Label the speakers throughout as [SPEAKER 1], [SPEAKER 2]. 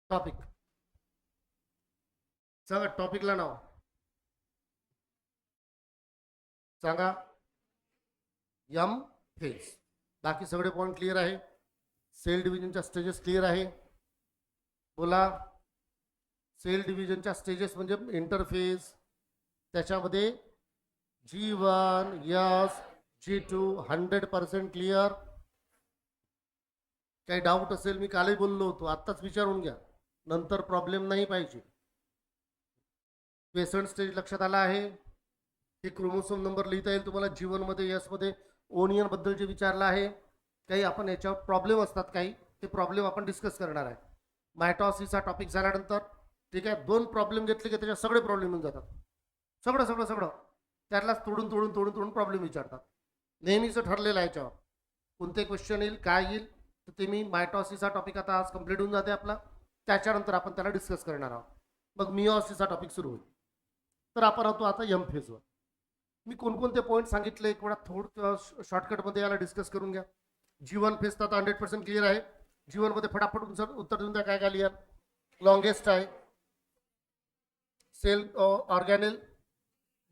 [SPEAKER 1] Topic सांगा, टॉपिकला नाव सांगा. M phase. बाकी सगळे पॉइंट क्लिअर आहे. सेल डिव्हिजनच्या स्टेजेस क्लिअर आहे. बोला. सेल डिव्हिजनच्या स्टेजेस म्हणजे इंटरफेस, त्याच्यामध्ये G1 यस, G2 100% क्लिअर. काही डाऊट असेल मी कालही बोललो होतो, आत्ताच विचारून घ्या, नंतर प्रॉब्लेम नाही पाहिजे. क्वेश्चन स्टेज लक्षात आला आहे. हे क्रोमोसोम नंबर लिहिता येईल तुम्हाला. G1 मध्ये यस मध्ये ओनियन बद्दल जे विचारलं आहे, काही आपण याच्यावर प्रॉब्लेम असतात, काही ते प्रॉब्लेम आपण डिस्कस करणार आहे. मायटॉसिसचा टॉपिक झाल्यानंतर ठीक आहे. 2 प्रॉब्लेम घेतले की त्याच्यात सगळे प्रॉब्लेम येऊन जातात. सगळं सगळं सगळं त्यातलाच तोडून तोडून तोडून तोडून प्रॉब्लेम विचारतात. नेहमीच ठरलेलं आहे याच्यावर कोणते क्वेश्चन येईल, काय येईल. तर ते मी मायटॉसिसचा टॉपिक आता आज कंप्लीट होऊन जाते आपला. त्याच्यानंतर आपण त्याला डिस्कस करणार आहोत. मग मिओसिसचा टॉपिक सुरू होईल. तर आपण होतो आता यम फेजवर. मी कोणकोणते पॉईंट सांगितले एक वेळा थोडं शॉर्टकटमध्ये याला डिस्कस करून घ्या. G1 फेज तर 100% क्लिअर आहे. G1 मध्ये फटाफट उत्तर देऊन द्या. काय काय लिहा. लॉंगेस्ट आहे. सेल ऑर्गॅनेल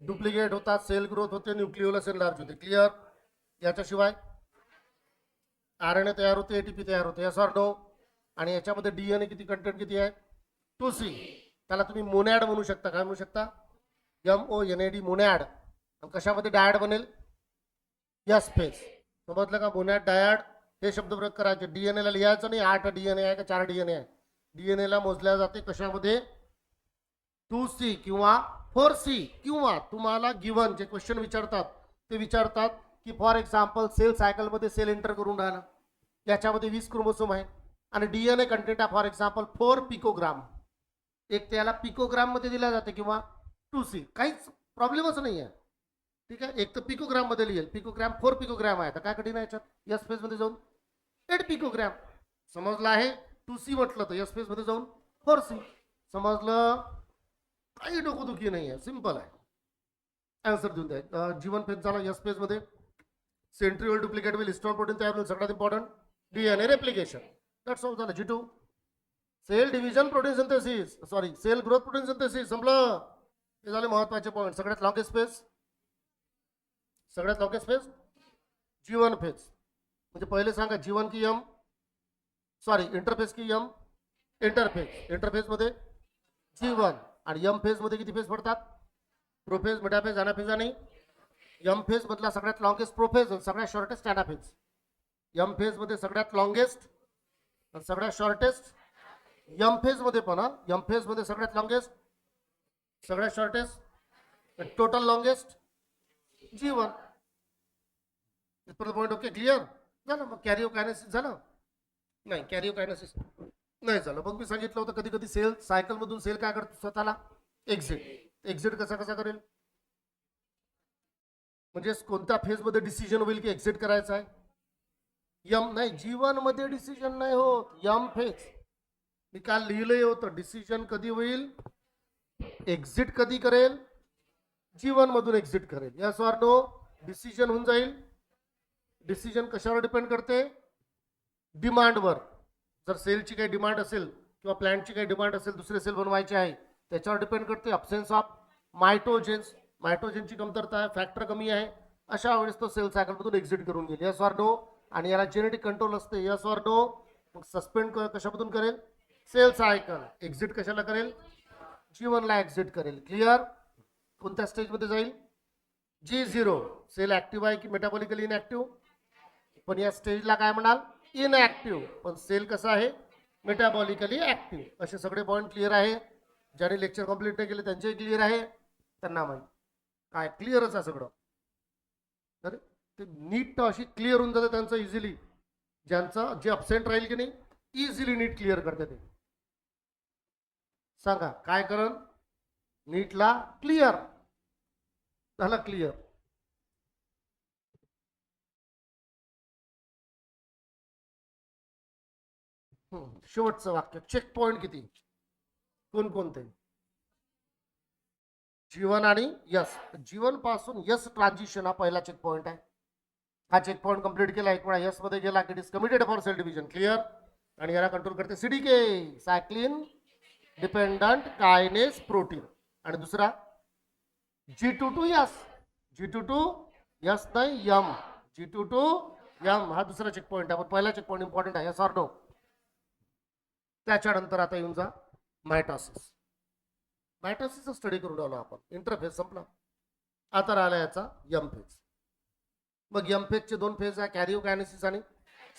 [SPEAKER 1] डुप्लिकेट होतात, सेल ग्रोथ होते, न्यूक्लिओलस एनलार्ज होते. क्लिअर. याच्याशिवाय RNA तयार होते, ATP तयार होते. Yes or no. आणि याच्यामध्ये DNA किती कंटेंट किती आहे? 2C. त्याला तुम्ही मोनॅड म्हणू शकता. काय म्हणू शकता? MONAD मोनॅड. कशामध्ये डायड बनेल? Yes phase. समजलं का? मोनॅड डायड हे शब्द प्रयोग करायचे. DNA ला लिहायचं नाही 8 DNA आहे का 4 DNA आहे. DNA ला मोजल्या जाते कशामध्ये? 2C किंवा 4C. किंवा तुम्हाला गिवन जे क्वेश्चन विचारतात ते विचारतात की फॉर एक्झाम्पल सेल सायकलमध्ये सेल एंटर करून राहिला, याच्यामध्ये 20 क्रोमोसोम आहे आणि DNA कंटेंट आहे फॉर एक्झाम्पल 4 पिकोग्राम. एक त्याला पिकोग्राम मध्ये दिला जाते किंवा 2C. काहीच प्रॉब्लेमच नाही आहे. ठीक आहे. एक तर पिकोग्राम मध्ये लिहिल. पिकोग्राम 4 पिकोग्राम आहे तर काय कठीण आहे याच्यात? यस फेज मध्ये जाऊन 8 पिकोग्राम. समजलं आहे? 2C म्हटलं तर यस फेज मध्ये जाऊन 4C. समजलं? काही डोकोदुखी नाही आहे, सिंपल आहे. आन्सर देऊन द्या. G1 फेज झाला. यस फेज मध्ये centriole duplicate will histone protein तयार होईल. सगळ्यात important DNA replication. That's all झालं. G2 cell division protein synthesis, sorry cell growth protein synthesis. संपलं. हे झाले महत्वाचे पॉईंट. सगळ्यात लॉंगेस्ट फेज, सगळ्यात लॉंगेस्ट फेज G1 फेज. म्हणजे पहिले सांगा G1 की यम, सॉरी इंटरफेस की यम? इंटरफेज. इंटरफेस मध्ये G1. आणि यम फेज मध्ये किती फेज पडतात? Prophase, metaphase, anaphase. आणि यम फेज मधला सगळ्यात लॉंगेस्ट प्रोफेज आणि सगळ्यात शॉर्टेस्ट अनाफेज. यम फेज मध्ये सगळ्यात लॉंगेस्ट आणि सगळ्यात शॉर्टेस्ट. यम फेज मध्ये पण यम फेज मध्ये सगळ्यात लॉंगेस्ट, सगळ्यात shortest, total longest G1. Point okay. Clear झालं. मग कॅरिओकायनेसिस झालं? नाही, कॅरिओकायनेसिस नाही झालं. मग मी सांगितलं होतं कधी कधी सेल सायकल मधून सेल काय करतो? स्वतःला एक्झिट. एक्झिट कसा कसा करेल? म्हणजे कोणत्या फेज मध्ये डिसिजन होईल की एक्झिट करायचं आहे? यम नाही, G1 मध्ये डिसिजन नाही होत. M phase. मी काल लिहिलंही होतं. डिसिजन कधी होईल? एक्झिट कधी करेल? G1 मधून एक्झिट करेल. Yes or no? डिसिजन होऊन जाईल. डिसिजन कशावर डिपेंड करते? डिमांडवर. जर सेलची काही डिमांड असेल किंवा प्लॅन्टची काही डिमांड असेल, दुसरे सेल बनवायचे आहे, त्याच्यावर डिपेंड करते. अब्सेन्स ऑफ मायटोजेन्स, मायटोजेनची कमतरता आहे, फॅक्टर कमी आहे, अशा वेळेस तो सेल सायकलमधून एक्झिट करून घेईल. Yes or no? आणि याला जेनेटिक कंट्रोल असते. Yes or no? मग सस्पेंड कशामधून करेल? Cell cycle. एक्झिट कशाला करेल? G1 ला एक्झिट करेल. क्लिअर. कोणत्या स्टेज मध्ये जाईल? G0. सेल ऍक्टिव्ह आहे की मेटाबॉलिकली इनऍक्टिव्ह? पण या स्टेजला काय म्हणाल? इनऍक्टिव्ह. पण सेल कसा आहे? Metabolically active. असे सगळे पॉईंट क्लिअर आहे. ज्याने लेक्चर कंप्लीट नाही केले त्यांचे क्लिअर आहे. त्यांना माहिती काय क्लिअरच आहे सगळं. तर ते नीट अशी क्लिअर होऊन जाते त्यांचं इझिली. ज्यांचं जे अब्सेंट राहील की नाही, इझिली नीट क्लिअर करते ते. सांगा काय करण? नीटला क्लिअर झालं. क्लिअर. शेवटचं वाक्य. चेक पॉइंट किती कोणकोणते? G1 आणि यस. G1 पासून यस ट्रान्झिशन हा पहिला चेक पॉइंट आहे. हा चेक पॉइंट कंप्लीट केला, एक वेळा यस मध्ये गेला की it is committed for cell division. Clear. आणि याला कंट्रोल करते CDK, cyclin dependent kinase protein. आणि दुसरा G22S, G22S नाही यम, G22M हा दुसरा चेक पॉईंट आहे. पहिला चेक पॉईंट इम्पॉर्टंट आहे, यस ऑर नो. त्याच्यानंतर आता येऊन जा मायटॉसिस. मायटॉसिसचा स्टडी करून आलो आपण, इंटरफेज संपला. आता राहिला याचा यम फेज. मग यम फेजचे दोन फेज आहे, कॅरिओकायनेसिस आणि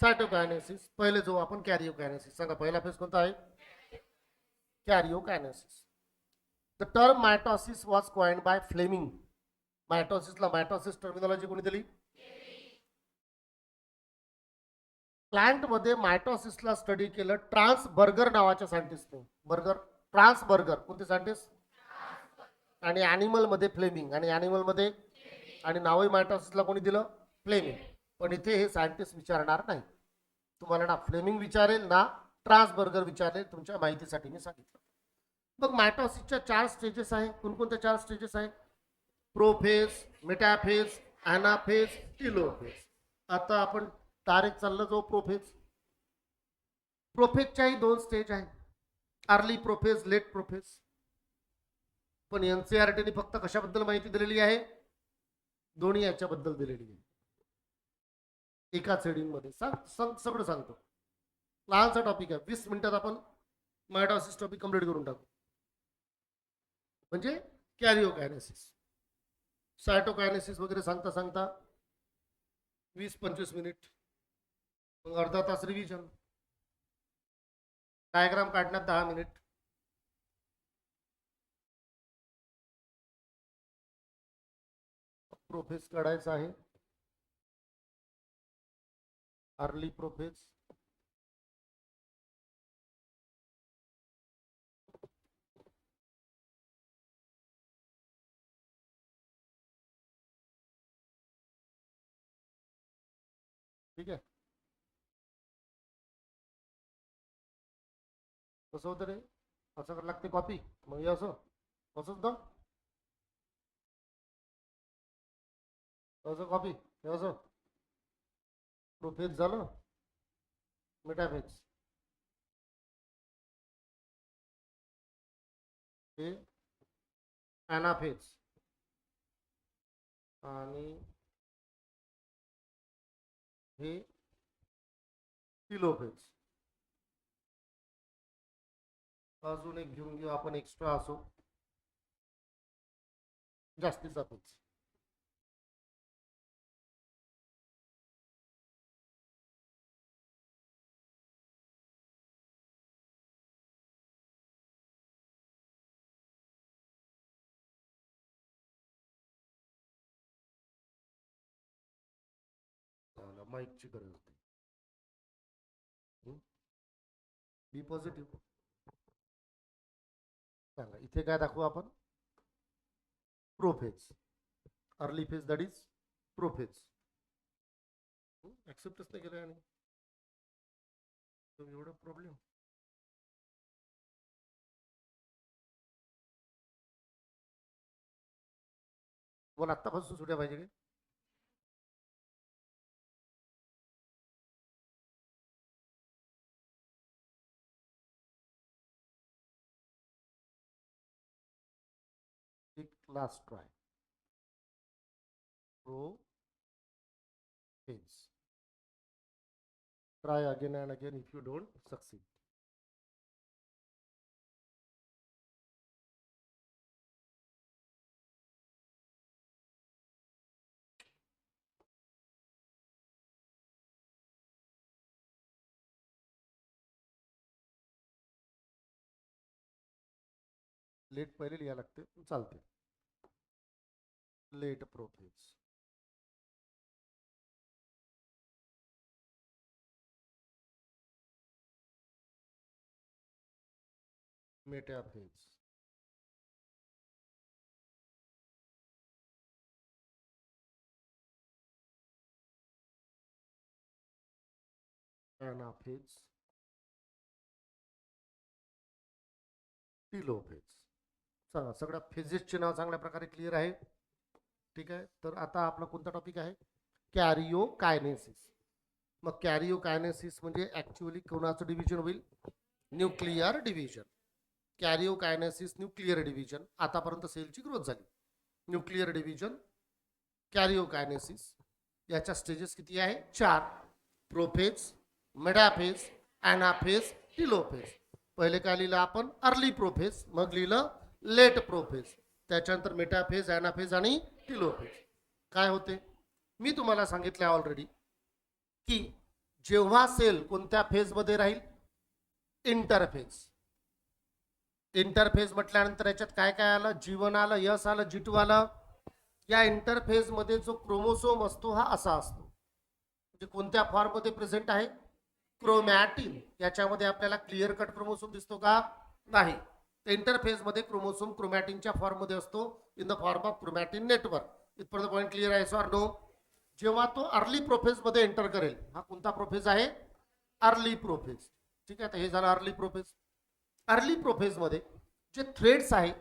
[SPEAKER 1] सायटोकायनेसिस. पहिले जो आपण कॅरिओकायनेसिस. सांगा पहिला फेज कोणता आहे? Karyokinesis. The term mitosis was coined by Flemming. मायटॉसिसला मायटॉसिस टर्मिनॉलॉजी कोणी दिली? प्लांट मध्ये मायटॉसिसला स्टडी केलं ट्रान्स बर्गर नावाच्या सायंटिस्टने. ट्रान्स बर्गर कोणते सायंटिस्ट? आणि ॲनिमल मध्ये फ्लेमिंग. आणि ॲनिमल मध्ये आणि नावही मायटॉसिसला कोणी दिलं? फ्लेमिंग. पण इथे हे सायंटिस्ट विचारणार नाही तुम्हाला, ना फ्लेमिंग विचारेल ना ट्रान्स बर्गर विचारेल. तुमच्या माहितीसाठी मी सांगितलं. मग मायटॉसिसच्या 4 स्टेजेस आहे. कोणकोणत्या 4 स्टेजेस आहे? Prophase, metaphase, anaphase, telophase. आता आपण डायरेक्ट चाललं जाऊ प्रोफेज. प्रोफेजच्याही 2 स्टेज आहे, अर्ली प्रोफेज, लेट प्रोफेज. पण एनसीईआरटीने फक्त कशाबद्दल माहिती दिलेली आहे? दोन्ही याच्याबद्दल दिलेली आहे एकाच हेडिंग मध्ये. सगळं सांगतो. लहानसा टॉपिक आहे, 20 मिनिटात आपण मायटॉसिस टॉपिक कंप्लीट करून टाकू. म्हणजे कॅरिओकायनेसिस, सायटोकायनेसिस वगैरे सांगता सांगता 20-25 मिनिट, मग अर्धा तास रिव्हिजन, डायग्राम काढण्यात 10 मिनिट. प्रोफेज काढायचा आहे, अर्ली प्रोफेज, ठीक आहे. कसं होतं रे? असं करायला लागते कॉपी, मग असं असंच ना, असं कॉपी असं. प्रोफेज झालं, मेटाफेज, हे ॲनाफेज, आणि हे टिलोफेज. अजून एक घेऊन घेऊ आपण एक्स्ट्रा, असो जास्तीचा पेज. माईकची गरज होती. B positive. सांगा इथे काय दाखवू आपण? Prophase, early phase, that is prophase. ऍक्सेप्टच नाही केलं आणि एवढा प्रॉब्लेम. बोल, आत्तापासून सुट्या पाहिजे काय? एक last try. Prophase. Try again and again if you don't succeed. Late पहिले लिहा लागते, चालते. Late prophase, metaphase, anaphase, telophase. सांगा सगळ्या फेजेसचे नाव चांगल्या प्रकारे क्लिअर आहे? ठीक आहे. तर आता आपला कोणता टॉपिक आहे? कॅरिओकायनेसिस. मग कॅरिओकायनेसिस म्हणजे ऍक्च्युअली कोणाचं डिव्हिजन होईल? Nuclear division. कॅरिओकायनेसिस nuclear division. आतापर्यंत सेलची ग्रोथ झाली. न्यूक्लिअर डिव्हिजन, कॅरिओकायनेसिस, याच्या स्टेजेस किती आहे? 4. Prophase, metaphase, anaphase, telophase. पहिले काय लिहिलं आपण? Early prophase. मग लिहिलं लेट प्रोफेज. त्याच्यानंतर मेटाफेज, ॲनाफेज आणि टिलोफेज. काय होते? मी तुम्हाला सांगितलं ऑलरेडी की जेव्हा सेल कोणत्या फेजमध्ये राहील? इंटरफेज. इंटरफेज म्हटल्यानंतर याच्यात काय काय आलं? जीवन आलं, यस आलं, G2 आलं. या इंटरफेज मध्ये जो क्रोमोसोम असतो हा असा असतो. म्हणजे कोणत्या फॉर्म मध्ये प्रेझेंट आहे? क्रोमॅटिन. याच्यामध्ये आपल्याला क्लिअर कट क्रोमोसोम दिसतो का? नाही. इंटरफेज मध्ये क्रोमोसोम क्रोमॅटिनच्या फॉर्म मध्ये असतो, in the form of chromatin network. इथपर्यंत पॉईंट क्लिअर आहे? Yes or no? जेव्हा तो अर्ली प्रोफेज मध्ये एंटर करेल, हा कोणता प्रोफेज आहे? Early prophase. ठीक आहे, तर हे झालं अर्ली प्रोफेज. अर्ली प्रोफेज मध्ये जे थ्रेड्स आहे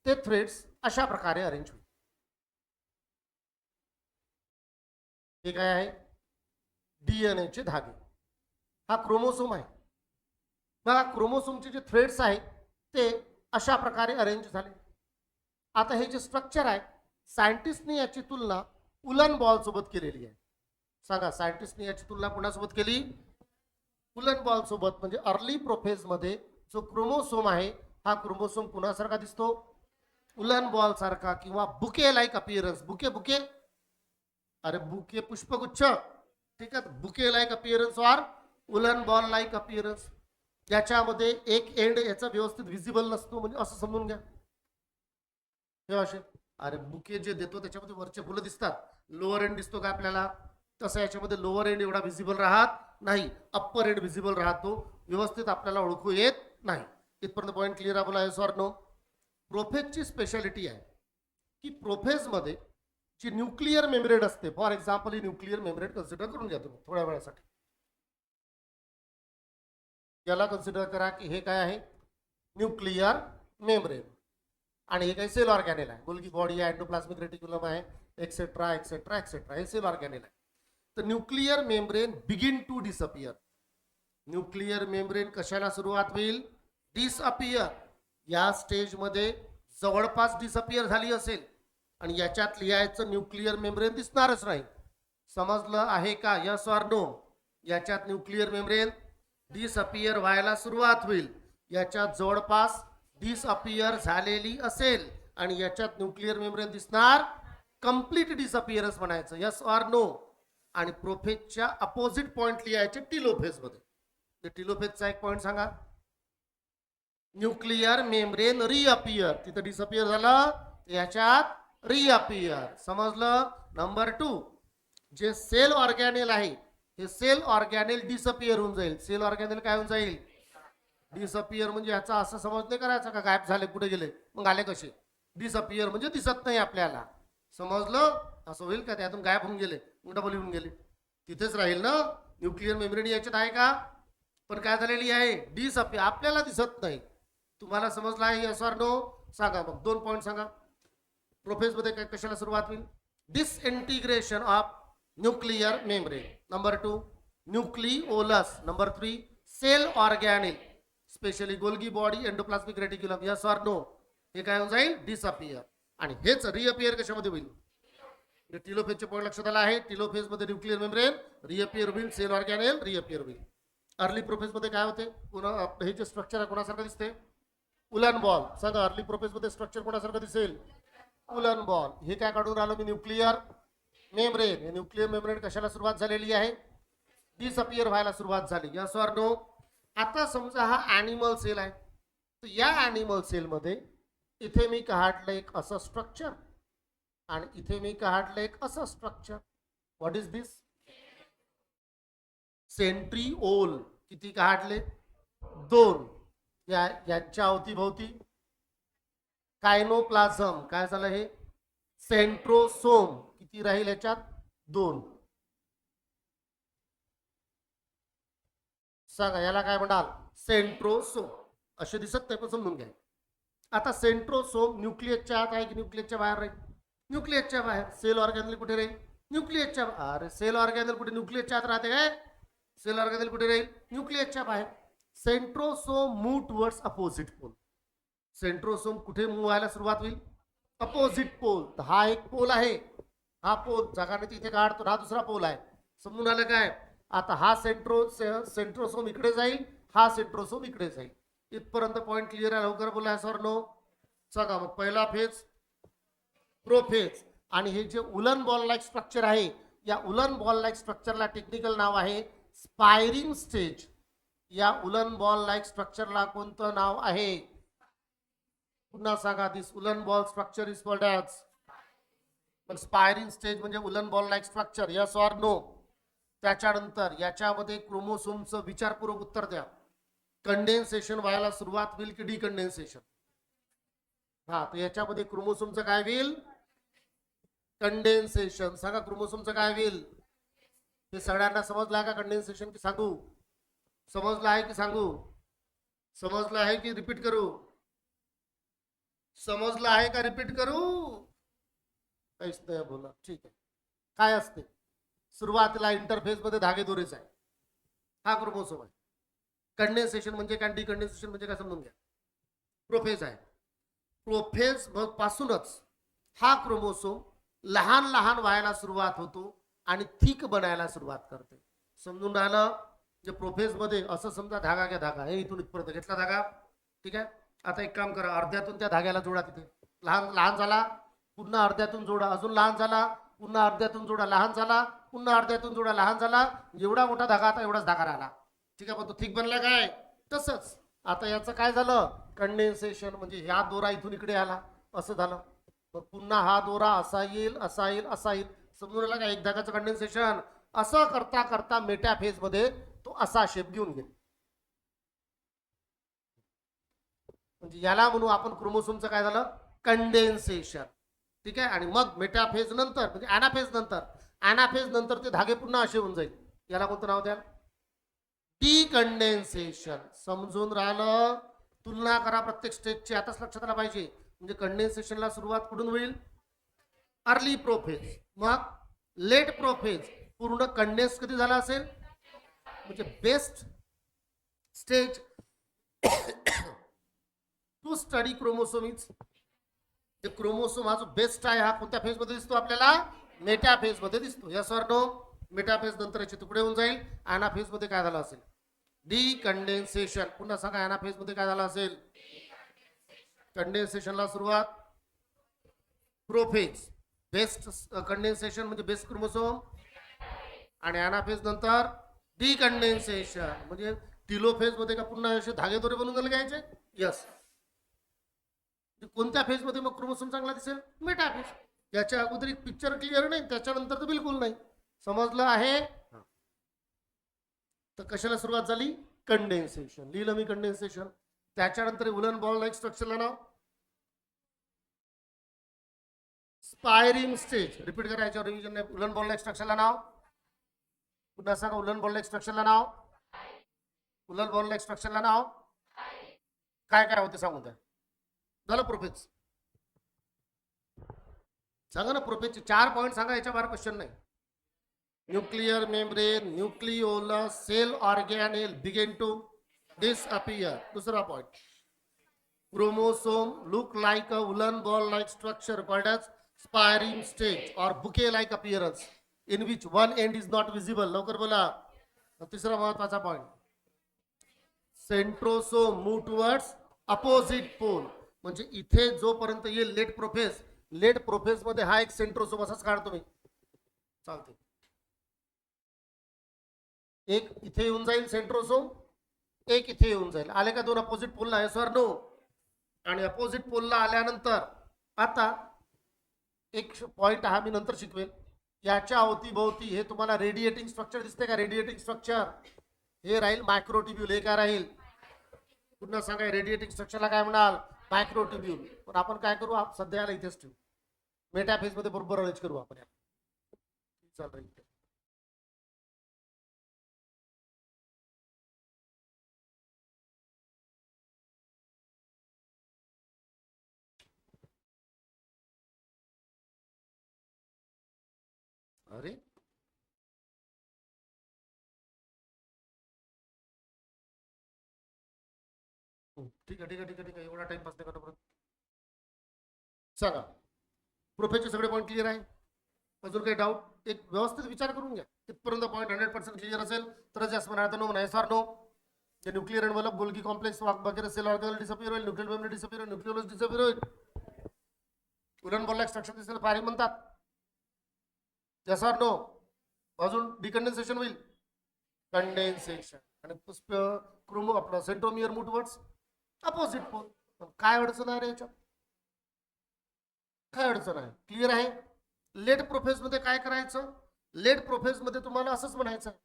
[SPEAKER 1] ते थ्रेड्स अशा प्रकारे अरेंज होईल. हे काय आहे? डीएनए चे धागे. हा क्रोमोसोम आहे. बघा, क्रोमोसोमचे जे थ्रेड्स आहेत ते अशा प्रकारे अरेंज झाले. आता हे जे स्ट्रक्चर आहे, सायंटिस्टने याची तुलना उलन बॉल सोबत केलेली आहे. सांगा, सायंटिस्टने याची तुलना कोणासोबत केली? उलन बॉल सोबत. म्हणजे अर्ली प्रोफेज मध्ये जो क्रोमोसोम आहे हा क्रोमोसोम कुणासारखा दिसतो? उलन बॉल सारखा, किंवा bouquet like appearance. Bouquet bouquet, अरे बुके पुष्पगुच्छ. ठीक आहे, बुके लाईक अपियरन्स ऑर उलन बॉल लाईक अपियरन्स. याच्यामध्ये एक एंड याचा व्यवस्थित व्हिजिबल नसतो, म्हणजे असं समजून घ्या. हे असे, अरे बुके जे देतो त्याच्यामध्ये वरचे फुलं दिसतात, लोअर एंड दिसतो का आपल्याला? तसं याच्यामध्ये लोअर एंड एवढा व्हिजिबल राहत नाही, अप्पर एंड व्हिजिबल राहतो, व्यवस्थित आपल्याला ओळखू येत नाही. इथपर्यंत पॉईंट क्लिअर आहे? बोला सॉर नो? प्रोफेजची स्पेशालिटी आहे की प्रोफेजमध्ये जी न्यूक्लिअर मेम्ब्रेन असते, for example he nuclear membrane consider करून घ्या तुम्ही थोड्या वेळासाठी. याला कन्सिडर करा की हे काय आहे? Nuclear membrane. आणि हे काही सेल ऑर्गॅनेल आहे. गोल्गी बॉडी आहे, एंडोप्लाझ्मिक रेटिक्युलम आहे, एक्सेट्रा एक्सेट्रा एक्सेट्रा. हे सेल ऑर्गॅनेल आहे. तर nuclear membrane begin to disappear. Nuclear membrane कशाला सुरुवात होईल? डिसअपियर. या स्टेजमध्ये जवळपास डिसअपियर झाली असेल आणि याच्यात लिहायचं न्यूक्लिअर मेम्ब्रेन दिसणारच नाही. समजलं आहे का? Yes or no? याच्यात न्यूक्लिअर मेम्ब्रेन डिसअपियर व्हायला सुरुवात होईल. याच्यात जवळपास डिसअपियर झालेली असेल आणि याच्यात न्यूक्लिअर मेम्ब्रेन दिसणार, कंप्लीट डिसअपियरन्स म्हणायचं. Yes or no? आणि प्रोफेजच्या अपोजिट पॉइंट लिहायचे टिलोफेज मध्ये. ते टिलोफेजचा एक पॉइंट सांगा. Nuclear membrane reappear. तिथं डिसअपियर झालं, याच्यात रिअपियर. समजलं? नंबर 2, जे सेल ऑर्गॅनेल आहे हे सेल ऑर्गॅनेल डिसअपियर होऊन जाईल. सेल ऑर्गॅनेल काय होऊन जाईल? डिसअपियर. म्हणजे याचा असं समज नाही करायचं का गायब झाले, कुठे गेले, मग आले कसे? डिसअपियर म्हणजे दिसत नाही आपल्याला. समजलं? असं होईल का? त्यातून गायब होऊन गेले, मग डबल येऊन गेले, तिथेच राहील ना. न्यूक्लिअर मेम्ब्रेन याच्यात आहे का? पण काय झालेली आहे? डिसअपियर, आपल्याला दिसत नाही. तुम्हाला समजलं आहे? Yes or no? सांगा मग. 2 पॉईंट सांगा. प्रोफेज मध्ये काय कशाला सुरुवात होईल? Disintegration of nuclear membrane. Number 2, nucleolus. Number 3, cell organelle, specially Golgi body, endoplasmic reticulum. Yes or no? हे काय होऊन जाईल? डिसअपियर. आणि हेच रिअपियर कशामध्ये होईल? टिलोफेजचे पॉईंट लक्षात आला आहे? टिलोफेज मध्ये न्यूक्लिअर मेम्ब्रेन रिअपियर होईल, सेल ऑर्गॅनेल रिअपियर होईल. अर्ली प्रोफेज मध्ये काय होते? हे जे स्ट्रक्चर आहे कोणासारखं दिसते? Woollen ball. सांगा, अर्ली प्रोफेज मध्ये स्ट्रक्चर कोणासारखं दिसेल? Woollen ball. हे काय काढून आलो मी? Nuclear membrane. हे न्यूक्लिअर मेम्ब्रेन कशाला सुरुवात झालेली आहे? डिसअपियर व्हायला सुरुवात झाली. Yes or no? आता समजा हा ॲनिमल सेल आहे, तर या ॲनिमल सेल मध्ये इथे मी काढलं एक असं स्ट्रक्चर आणि इथे मी काढलं एक असं structure. What is this? Centriole. किती काढले? 2. यांच्या अवतीभोवती कायनोप्लाझम. काय झालं हे? सेंट्रोसोम. किती राहील याच्यात? 2. सांगा, याला काय म्हणाल? सेंट्रोसोम. असे दिसत नाही पण समजून घ्या. आता सेंट्रोसोम न्यूक्लियसच्या आत आहे की न्यूक्लियसच्या बाहेर राहील? न्यूक्लियसच्या बाहेर. सेल ऑर्गॅनेल कुठे राहील? न्यूक्लियसच्या. अरे सेल ऑर्गॅनेल कुठे न्यूक्लियसच्या आत राहते काय? सेल ऑर्गेनेल कुठे राहील? न्यूक्लियसच्या बाहेर. Centrosome move towards opposite pole. Centrosome कुठे मूव्ह व्हायला सुरुवात होईल? Opposite pole. हा एक पोल आहे, हा पोल जगाने तिथे काढतो, हा दुसरा पोल आहे. समजून आलं काय? आता हा सेंट्रोसोम इकडे जाईल, हा सेंट्रोसोम इकडे जाईल. इथपर्यंत पॉईंट क्लिअर आहे? लवकर बोला सर. नो. चला मग पहिला फेज प्रोफेज. आणि हे जे उलन बॉल लाईक स्ट्रक्चर आहे, या उलन बॉल लाईक स्ट्रक्चरला टेक्निकल नाव आहे स्पायरिंग स्टेज. या उलन बॉल लाईक स्ट्रक्चरला कोणतं नाव आहे? पुन्हा सांगा. This woollen ball structure is called as. पण स्पायरिंग स्टेज म्हणजे woollen ball like structure. Yes or no? त्याच्यानंतर याच्यामध्ये क्रोमोसोमचं विचारपूर्वक उत्तर द्या. कंडेन्सेशन व्हायला सुरुवात होईल की डिकंडेन्सेशन? हा, तर याच्यामध्ये क्रोमोसोमचं काय होईल? कंडेन्सेशन. सांगा क्रोमोसोमचं काय होईल? हे सगळ्यांना समजलं आहे का? कंडेन्सेशन की सांगू? समजलं आहे की सांगू? समजलं आहे की रिपीट करू? समजलं आहे का रिपीट करू? काहीच नाही बोला. ठीक आहे. काय असते? सुरुवातीला इंटरफेस मध्ये धागेदोरेच आहे, हा क्रोमोसोम आहे. कंडेन्सेशन म्हणजे काय, डिकंडेन्सेशन म्हणजे काय समजून घ्या. प्रोफेज आहे. प्रोफेज पासूनच हा क्रोमोसोम लहान लहान व्हायला सुरुवात होतो आणि थिक बनायला सुरुवात करते. समजून राहिलं? जे प्रोफेज मध्ये असं समजा धागा घ्या, धागा हे इथून इथपर्यंत घेतला धागा, ठीक आहे. आता एक काम करा, अर्ध्यातून त्या धाग्याला जोडा. तिथे लहान लहान झाला, पुन्हा अर्ध्यातून जोडा, अजून लहान झाला, पुन्हा अर्ध्यातून जोडा, लहान झाला, पुन्हा अर्ध्यातून जोडा, लहान झाला. एवढा मोठा धागा आता एवढाच धागा राहिला, ठीक आहे. पण तो थिक बनला काय? तसंच आता याचं काय झालं? कंडेन्सेशन म्हणजे ह्या दोरा इथून इकडे आला, असं झालं. मग पुन्हा हा दोरा असा येईल, असा येईल, असा येईल. समजून आला का? एक धागाचं कंडेन्सेशन. असं करता करता मेटाफेज मध्ये तो असा शेप घेऊन गेला. म्हणजे याला म्हणू आपण क्रोमोसोमचं काय झालं? कंडेन्सेशन, ठीक आहे. आणि मग मेटाफेज नंतर म्हणजे अॅनाफेज नंतर, अॅनाफेज नंतर ते धागे पुन्हा असे होऊन जाईल. याला कोणतं नाव द्या? डिकंडेन्सेशन. समजून राहिलं? तुलना करा प्रत्येक स्टेजची, आताच लक्षात आला पाहिजे. म्हणजे कंडेन्सेशनला सुरुवात कुठून होईल? अर्ली प्रोफेज, मग लेट प्रोफेज. पूर्ण कंडेन्स कधी झाला असेल? म्हणजे best stage to study chromosome is. Chromosome हा जो बेस्ट आहे, हा कोणत्या फेज मध्ये दिसतो आपल्याला? मेटा फेज मध्ये दिसतो. Yes or no? Metaphase नंतर याचे तुकडे होऊन जाईल. अॅना फेज मध्ये काय झालं असेल? डिकंडेन्सेशन. पुन्हा सांगा, अॅना फेज मध्ये काय झालं असेल? कंडेन्सेशनला सुरुवात प्रोफेज, बेस्ट कंडेन्सेशन म्हणजे बेस्ट क्रोमोसोम, आणि अॅनाफेज नंतर डिकंडेन्सेशन म्हणजे टिलोफेज मध्ये का पुन्हा असे धागेदोरे बनून गेले घ्यायचे. यस. कोणत्या फेज मध्ये मग क्रोमोसोम चांगला दिसेल? मेटाफेज. याच्या अगोदर एक पिक्चर क्लिअर नाही, त्याच्यानंतर तर बिलकुल नाही. समजलं आहे? तर कशाला सुरुवात झाली? कंडेन्सेशन. लिहिलं मी कंडेन्सेशन. त्याच्यानंतर उलन बॉल लाईक स्ट्रक्चरला नाव स्पायरिंग स्टेज. रिपीट करा, याच्यावर रिव्हिजन नाही. उलन बॉल लाईक स्ट्रक्चरला नाव पुन्हा सांगा. उलन बॉल लाईक स्ट्रक्चरला नाव, उलन बॉल लाईक स्ट्रक्चरला नाव काय काय होते सांगून द्या. झालं प्रोफेज. सांगा ना प्रोफेजचे 4 पॉईंट सांगा, याच्या बाहेर क्वेश्चन नाही. Nuclear membrane, nucleolus, cell organelle begin to disappear. दूसरा point, chromosome look like a woolen ball like structure called as spiring stage or bouquet like appearance in which one end is not visible. लवकर बोला. तिसरा महत्वाचा point, centrosome move towards opposite pole. म्हणजे इथे जोपर्यंत येईल late prophase, late prophase मध्ये हा एक सेंट्रोसोम असाच काढतो मी, चालते. एक इथे येऊन जाईल सेंट्रोसोम, एक इथे येऊन जाईल. आले का दोन अपोजिट पोलला? Yes or no? आणि अपोजिट पोलला आल्यानंतर आता एक पॉइंट हा मी नंतर शिकवेल. याच्या अवतीभोवती हे तुम्हाला रेडिएटिंग स्ट्रक्चर दिसते का? रेडिएटिंग स्ट्रक्चर हे राहील मायक्रोट्युब्यूल. हे काय राहील? पुन्हा सांगा, रेडिएटिंग स्ट्रक्चरला काय म्हणाल? मायक्रोट्युब्यूल. पण आपण काय करू, सध्याला इथेच ठेवू. मेटाफेज मध्ये बरोबर अरेंज करू आपण. चाल रही अरे ठीक आहे ठीक आहे ठीक आहे ठीक आहे, एवढा टाइमपास नाही करतो परत. सांगा, प्रोफेसचे सगळे पॉईंट क्लिअर आहे? अजून काही डाऊट? एक व्यवस्थित विचार करून घ्या, तिथपर्यंत पॉईंट 100% क्लिअर असेल तरच यास म्हणायचं, नो म्हणा सॉर नो. जे न्यूक्लियर एनवलप गोल्गी कॉम्प्लेक्स वगैरे सेल ऑर्गेनल डिसअपियर होईल, न्यूक्लियर मेमरी डिसअपियर होईल, न्यूक्लियोलस डिसअपियर होईल, उलन बॉल स्ट्रक्चर दिसेल, फायरिंग म्हणतात. Yes or no? अजून डिकंडेन्सेशन होईल, कंडेन्सेशन, आणि पुष्प क्रोमो आपला centromere move towards opposite pole. काय अडचण आहे रे याच्यात? काय अडचण आहे? क्लिअर आहे? लेट प्रोफेस मध्ये काय करायचं? लेट प्रोफेस मध्ये तुम्हाला असंच म्हणायचं आहे.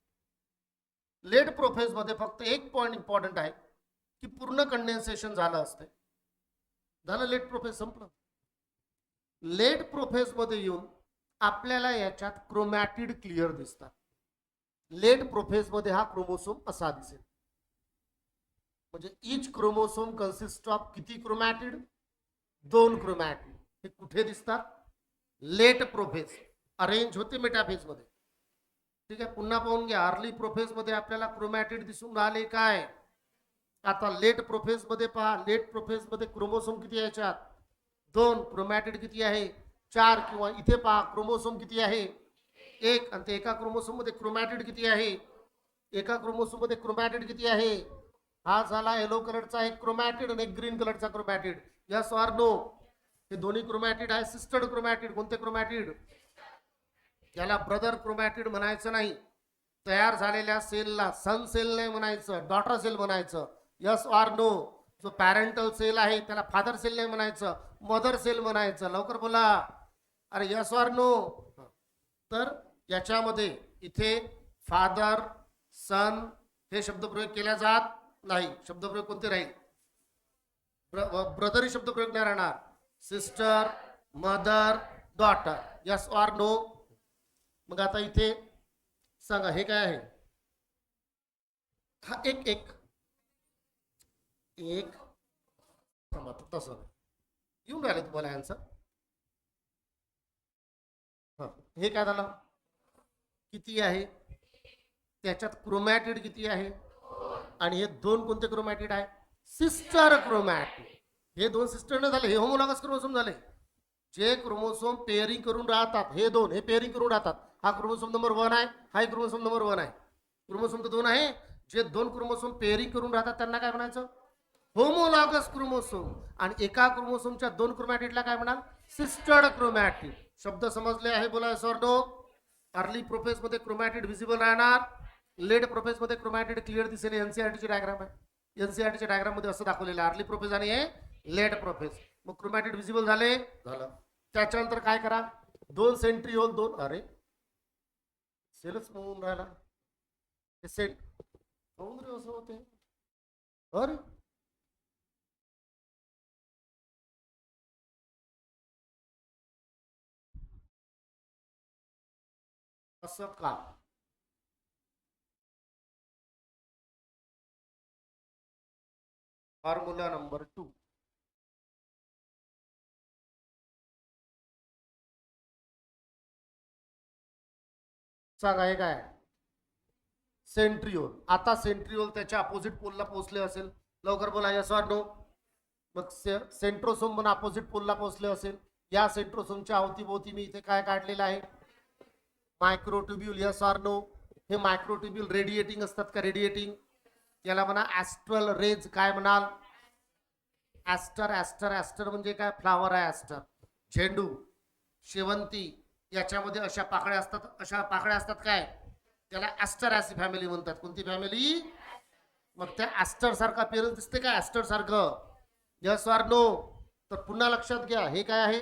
[SPEAKER 1] लेट प्रोफेस मध्ये फक्त एक पॉइंट इम्पॉर्टंट आहे की पूर्ण कंडेन्सेशन झालं असते, झालं, लेट प्रोफेस संपलं. लेट प्रोफेस मध्ये येऊन आपल्याला याच्यात क्रोमॅटिड क्लिअर दिसतात. लेट प्रोफेस मध्ये हा क्रोमोसोम असा दिसेल, म्हणजे इच क्रोमोसोम कन्सिस्ट ऑफ किती क्रोमॅटिड? 2 क्रोमॅटिड. हे कुठे दिसतात? Late prophase. अरेंज होते मेटाफेज मध्ये. ठीक आहे, पुन्हा पाहून घ्या. अर्ली प्रोफेस मध्ये आपल्याला क्रोमॅटिड दिसून राहिले काय? आता लेट प्रोफेस मध्ये पहा, लेट प्रोफेस मध्ये क्रोमोसोम किती आहे याच्यात? 2. क्रोमॅटिड किती आहे? 4. किंवा इथे पहा क्रोमोसोम किती आहे? 1. आणि ते एका क्रोमोसोम मध्ये क्रोमॅटिड किती आहे? एका क्रोमोसोम मध्ये क्रोमॅटिड किती आहे? हा झाला येलो कलरचा एक क्रोमॅटिड आणि एक ग्रीन कलरचा क्रोमॅटिड. Yes or no? हे दोन्ही क्रोमॅटिड आहे सिस्टर्ड क्रोमॅटिड. कोणते क्रोमॅटिड? याला ब्रदर क्रोमॅटिड म्हणायचं नाही. तयार झालेल्या सेलला सन सेल नाही म्हणायचं, डॉटर सेल म्हणायचं. Yes or no? जो पॅरेंटल सेल आहे त्याला फादर सेल नाही म्हणायचं, मदर सेल म्हणायचं. लवकर बोला. अरे यस ऑर नो? तर याच्यामध्ये इथे फादर सन हे शब्दप्रयोग केला जात नाही. शब्दप्रयोग कोणते राहील? ब्रदर ही शब्दप्रयोग नाही राहणार. Sister, mother, daughter. Yes or no? मग आता इथे सांगा हे काय आहे? हा एक एक एक तसं येऊन राहिले तुम्हाला आन्सर. हे काय झालं? किती आहे? त्याच्यात क्रोमॅटिड किती आहे? आणि हे 2 कोणते क्रोमॅटिड आहे? Sister chromatid. हे 2 सिस्टर न झाले, हे होमोलॉगस क्रोमोसोम झाले. जे क्रोमोसोम पेअरिंग करून राहतात, हे 2 हे पेअरिंग करून राहतात. हा क्रोमोसोम नंबर 1 आहे, हा क्रोमोसोम नंबर 1 आहे. क्रोमोसोम तर 2 आहे. जे 2 क्रोमोसोम पेअरिंग करून राहतात त्यांना काय म्हणायचं? Homologous chromosome. आणि एका क्रोमोसोमच्या 2 क्रोमॅटिडला काय म्हणाल? सिस्टर्ड क्रोमॅटिड. शब्द समजले आहे? बोला सर नो? अर्ली प्रोफेस मध्ये क्रोमॅटिड व्हिजिबल राहणार, लेट प्रोफेस मध्ये क्रोमॅटिड क्लिअर दिसेल. एनसीईआरटी ची डायग्राम आहे. एनसीईआरटी डायग्राम मध्ये असं दाखवलेलं आहे, अर्ली प्रोफेस आणि हे लेट प्रोफेस. मग क्रोमॅटिड व्हिजिबल झाले, झालं. त्याच्यानंतर काय करा? 2 सेंट्रिओल 2. अरे सेलच म्हणून राहिला हे सेंट होऊन रे असं होते. अरे असं का? Formula number 2. सांगा हे काय? सेंट्रिओल. आता सेंट्रिओल त्याच्या अपोजिट पोलला पोहोचले असेल. लवकर बोला यस ऑर नो? मग सेंट्रोसोम पण अपोजिट पोलला पोहोचले असेल. या सेंट्रोसोमच्या अवतीभोवती मी इथे काय काढलेलं आहे? मायक्रोट्युब्यूल. Yes or no? हे मायक्रोट्युब्यूल रेडिएटिंग असतात का? रेडिएटिंग. याला म्हणा ऍस्ट्रल रेज. काय म्हणाल? ऍस्टर. ऍस्टर ऍस्टर म्हणजे काय? फ्लावर आहे ऍस्टर. झेंडू, शेवंती याच्यामध्ये अशा पाकळ्या असतात. अशा पाकळ्या असतात काय? त्याला ऍस्टरॅसी फॅमिली म्हणतात. कोणती फॅमिली? मग त्या ऍस्टर सारखा पेरस दिसते का? ऍस्टर सारखं. Yes or no? तर पुन्हा लक्षात घ्या हे काय आहे?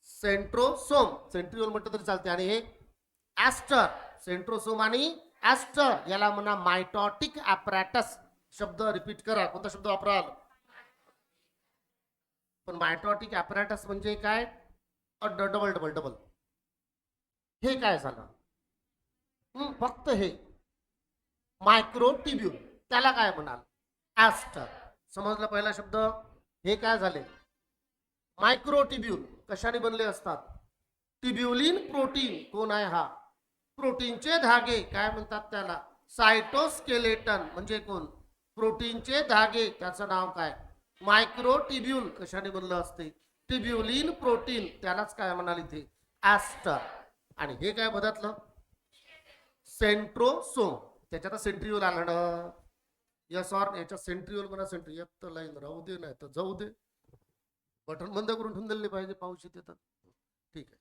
[SPEAKER 1] सेंट्रोसोम. सेंट्रिओल म्हटलं तरी चालते. आणि हे ऍस्टर. सेंट्रोसोम आणि ऍस्टर याला म्हणा मायटॉटिक ऍपरॅटस. शब्द रिपीट करा. कोणता शब्द वापराल? पण मायटॉटिक ऍपरॅटस म्हणजे काय? Double double double. हे काय झालं? फक्त हे मायक्रोट्युब्यूल त्याला काय म्हणाल? ऍस्टर. समजलं पहिला शब्द? हे काय झाले? मायक्रोट्युब्यूल कशाने बनले असतात? ट्युब्युलिन प्रोटीन. कोण आहे हा? प्रोटीनचे धागे. काय म्हणतात त्याला? सायटोस्केलेटन. म्हणजे कोण? प्रोटीनचे धागे, त्याचं नाव काय? मायक्रोट्युब्यूल. कशाने बनलं असते? ट्युब्युलिन प्रोटीन, त्यालाच काय म्हणाल इथे? ॲस्टर. आणि हे काय बदललं? सेंट्रोसोम. त्याच्यात सेंट्रिओल आलं ना? Yes or? याच्या सेंट्रिओल म्हणा. सेंट्री एक तर लाईन राहू दे, नाही तर जाऊ दे. बटन बंद करून ठेवून दिले पाहिजे, पाऊस येतात. ठीक आहे.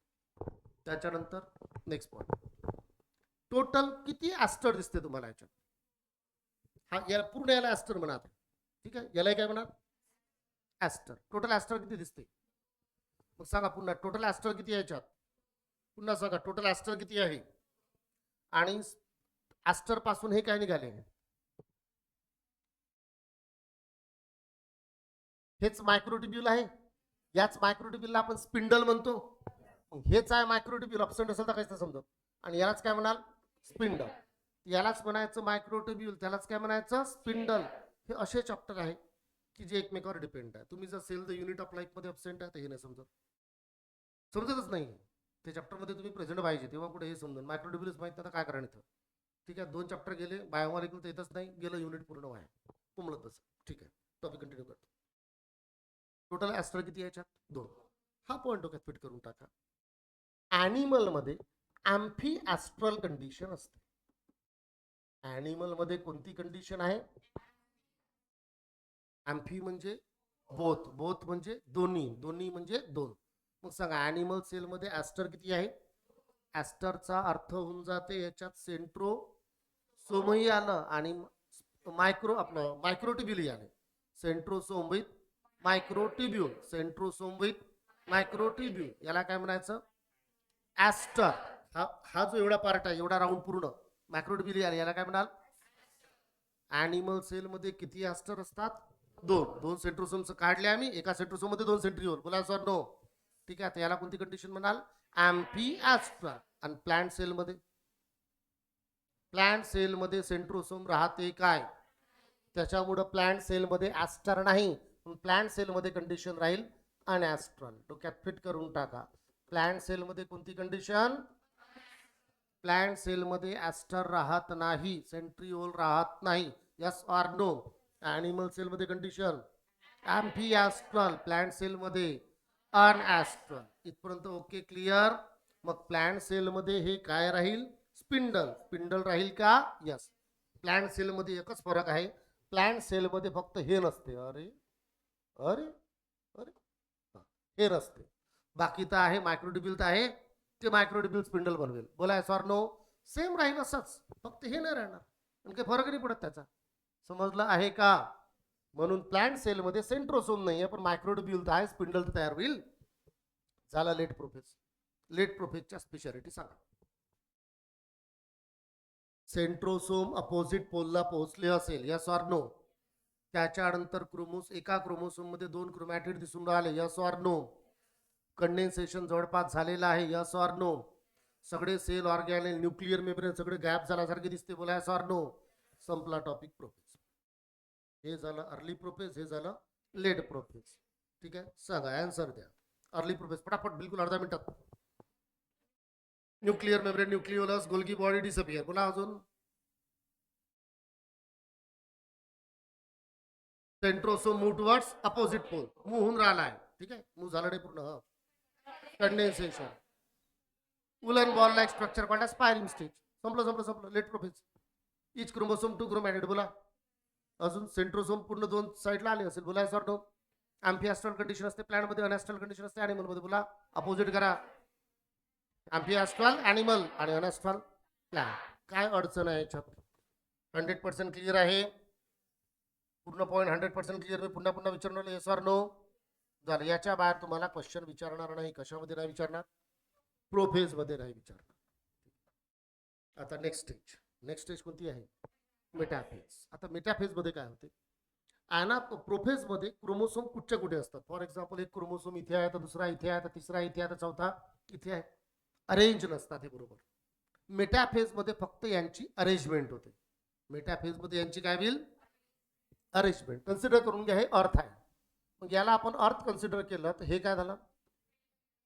[SPEAKER 1] त्याच्यानंतर नेक्स्ट पॉईंट. टोटल किती ॲस्टर दिसते तुम्हाला याच्यात? हा, या पूर्ण याला ॲस्टर म्हणा. ठीक आहे, याला काय म्हणा? ॲस्टर. टोटल ॲस्टर किती दिसते? मग सांगा पुन्हा, टोटल ॲस्टर किती आहे याच्यात? पुन्हा सांगा, टोटल ॲस्टर किती आहे? आणि ॲस्टर पासून हे काय निघाले? हेच मायक्रोट्युब्यूल आहे. याच मायक्रोट्युब्यूलला आपण स्पिंडल म्हणतो. हेच आहे मायक्रोट्युब्यूल. अपसेंट असेल तर काहीच नाही समजत. आणि यालाच काय म्हणाल? स्पिंडल. यालाच म्हणायचं मायक्रोट्युब्यूल, त्यालाच काय म्हणायचं? स्पिंडल. हे असे चॅप्टर आहे की जे एकमेकावर डिपेंड आहे. तुम्ही जर cell the unit of life मध्ये अपसेंट आहे तर हे नाही समजत, समजतच नाही. त्या चॅप्टर मध्ये तुम्ही प्रेझेंट पाहिजे, तेव्हा कुठे हे समजून. मायक्रोट्युब्यूल्स माहित नाही तर काय करायचं? ठीक आहे, 2 चॅप्टर गेले. बायोमॉलिक्यूल तर येतच नाही, गेलं युनिट पूर्ण वाया, पुमळत बस. ठीक आहे, टॉपिक कंटिन्यू करतो. टोटल ॲस्टर किती याच्यात? 2. हा पॉईंट डोक्यात फिट करून टाका. ॲनिमल मध्ये ॲम्फी ॲस्ट्रल कंडिशन असते. ॲनिमल मध्ये कोणती कंडिशन आहे? ॲम्फी म्हणजे बोथ, बोथ म्हणजे दोन्ही, दोन्ही म्हणजे 2. मग सांगा, ॲनिमल सेल मध्ये ॲस्टर किती आहे? ॲस्टरचा अर्थ होऊन जाते याच्यात सेंट्रोसोमही आलं आणि आपलं मायक्रोट्युब्यूल आले. सेंट्रोसोम विथ मायक्रोट्युब्यूल, सेंट्रोसोम विथ मायक्रोट्युब्यूल, याला काय म्हणायचं? ॲस्टर. हा जो एवढा पार्ट आहे, एवढा राऊंड पूर्ण मायक्रोट्युब्यूल आले, याला काय म्हणाल? ॲनिमल सेल मध्ये किती ॲस्टर असतात? 2. 2 सेंट्रोसोमचं काढले आम्ही. एका सेंट्रोसोम मध्ये 2 सेंट्रिओल. बोला सर नो. ठीक आहे, याला कोणती कंडिशन म्हणाल? Amphi aster. आणि प्लांट सेल मध्ये, प्लांट सेल मध्ये सेंट्रोसोम राहते काय? त्याच्यामुळं प्लांट सेल मध्ये ॲस्टर नाही. प्लांट सेल मध्ये कंडिशन राहील अनॲस्ट्रल. डोक्यात फिट करून टाका. प्लांट सेल मध्ये कोणती कंडिशन? प्लांट सेल मध्ये ॲस्टर राहत नाही, सेंट्रिओल राहत नाही. Yes or no? Animal cell मध्ये condition amphiastral, plant cell मध्ये अनॲस्ट्रल. इथपर्यंत ओके, क्लिअर? मग प्लांट सेल मध्ये हे काय राहील? स्पिंडल. स्पिंडल राहील का? यस. प्लांट सेल मध्ये एकच फरक आहे, प्लांट सेल मध्ये फक्त हे नसते. अरे अरे अरे, हे नसते. बाकी तर आहे, मायक्रोट्युब्यूल तर आहे, ते मायक्रोट्युब्यूल स्पिंडल बनवेल. बोला यस ऑर नो? सेम राहील असंच, फक्त हे नाही राहणार. आणि काही फरक नाही पडत त्याचा. समजलं आहे का? म्हणून प्लांट सेल मध्ये सेंट्रोसोम नाही आहे, पण मायक्रोट्युब्यूल तर आहे, स्पिंडल तर तयार होईल. झाला लेट प्रोफेज. लेट प्रोफेजच्या स्पेशालिटी सांगा. सेंट्रोसोम अपोजिट पोलला पोहोचले असेल, यस ऑर नो? त्याच्यानंतर एका क्रोमोसोम मध्ये 2 क्रोमॅटिड दिसून राहिले, यस ऑर नो? कंडेन्सेशन जवळपास झालेलं आहे, यस ऑर नो? सगळे सेल ऑर्गॅनेल न्यूक्लियर मेम्ब्रेन सगळे गॅप झाल्यासारखे दिसते, बोला यस ऑर नो? संपला टॉपिक प्रोफेज. हे झालं अर्ली प्रोफेज, हे झालं लेट प्रोफेज. ठीक आहे, सांगा आन्सर द्या. अर्ली प्रोफेज फटाफट, बिलकुल अर्धा मिनिटात. Nuclear membrane, nucleolus, Golgi body disappear. बोला अजून. Centrosome move towards opposite pole, move होऊन राहिला आहे. ठीक आहे, मूव झालं नाही पूर्ण. Condensation, woollen ball like structure called spireme stage. संपलं संपलं संपलं, late prophase. Each chromosome 2 chromatid. बोला अजून. सेंट्रोसोम पूर्ण 2 साईडला आले असेल, बोला सॉर्ट. ॲम्फी ॲस्ट्रल कंडिशन असते प्लांट मध्ये, अनॅस्ट्रल कंडिशन असते ॲनिमल मध्ये. बोला अपोजिट करा. ॲम्फी ॲस्ट्रल ॲनिमल आणि अनॅस्ट्रल प्लांट. काय अडचण आहे याच्यात? 100% क्लिअर आहे? पूर्ण पॉईंट 100% क्लिअर? मी पुन्हा पुन्हा विचारणार, येस ऑर नो? झालं. याच्या बाहेर तुम्हाला क्वेश्चन विचारणार नाही. कशामध्ये नाही विचारणार? प्रोफेज मध्ये नाही विचारणार. आता नेक्स्ट स्टेज. नेक्स्ट स्टेज कोणती आहे? मेटाफेज. आता मेटाफेज मध्ये काय होते? प्रोफेज मध्ये क्रोमोसोम कुठच्या कुठे असतात? फॉर एक्झाम्पल, एक क्रोमोसोम इथे आहे, तर दुसरा इथे आहे, तर तिसरा इथे आहे, तर चौथा इथे आहे. अरेंज नसतात हे, बरोबर. मेटाफेज मध्ये फक्त यांची अरेंजमेंट होते. मेटाफेज मध्ये यांची काय होईल? अरेंजमेंट. कन्सिडर करून घ्या, हे अर्थ आहे. मग याला आपण अर्थ कन्सिडर केलं तर हे काय झालं?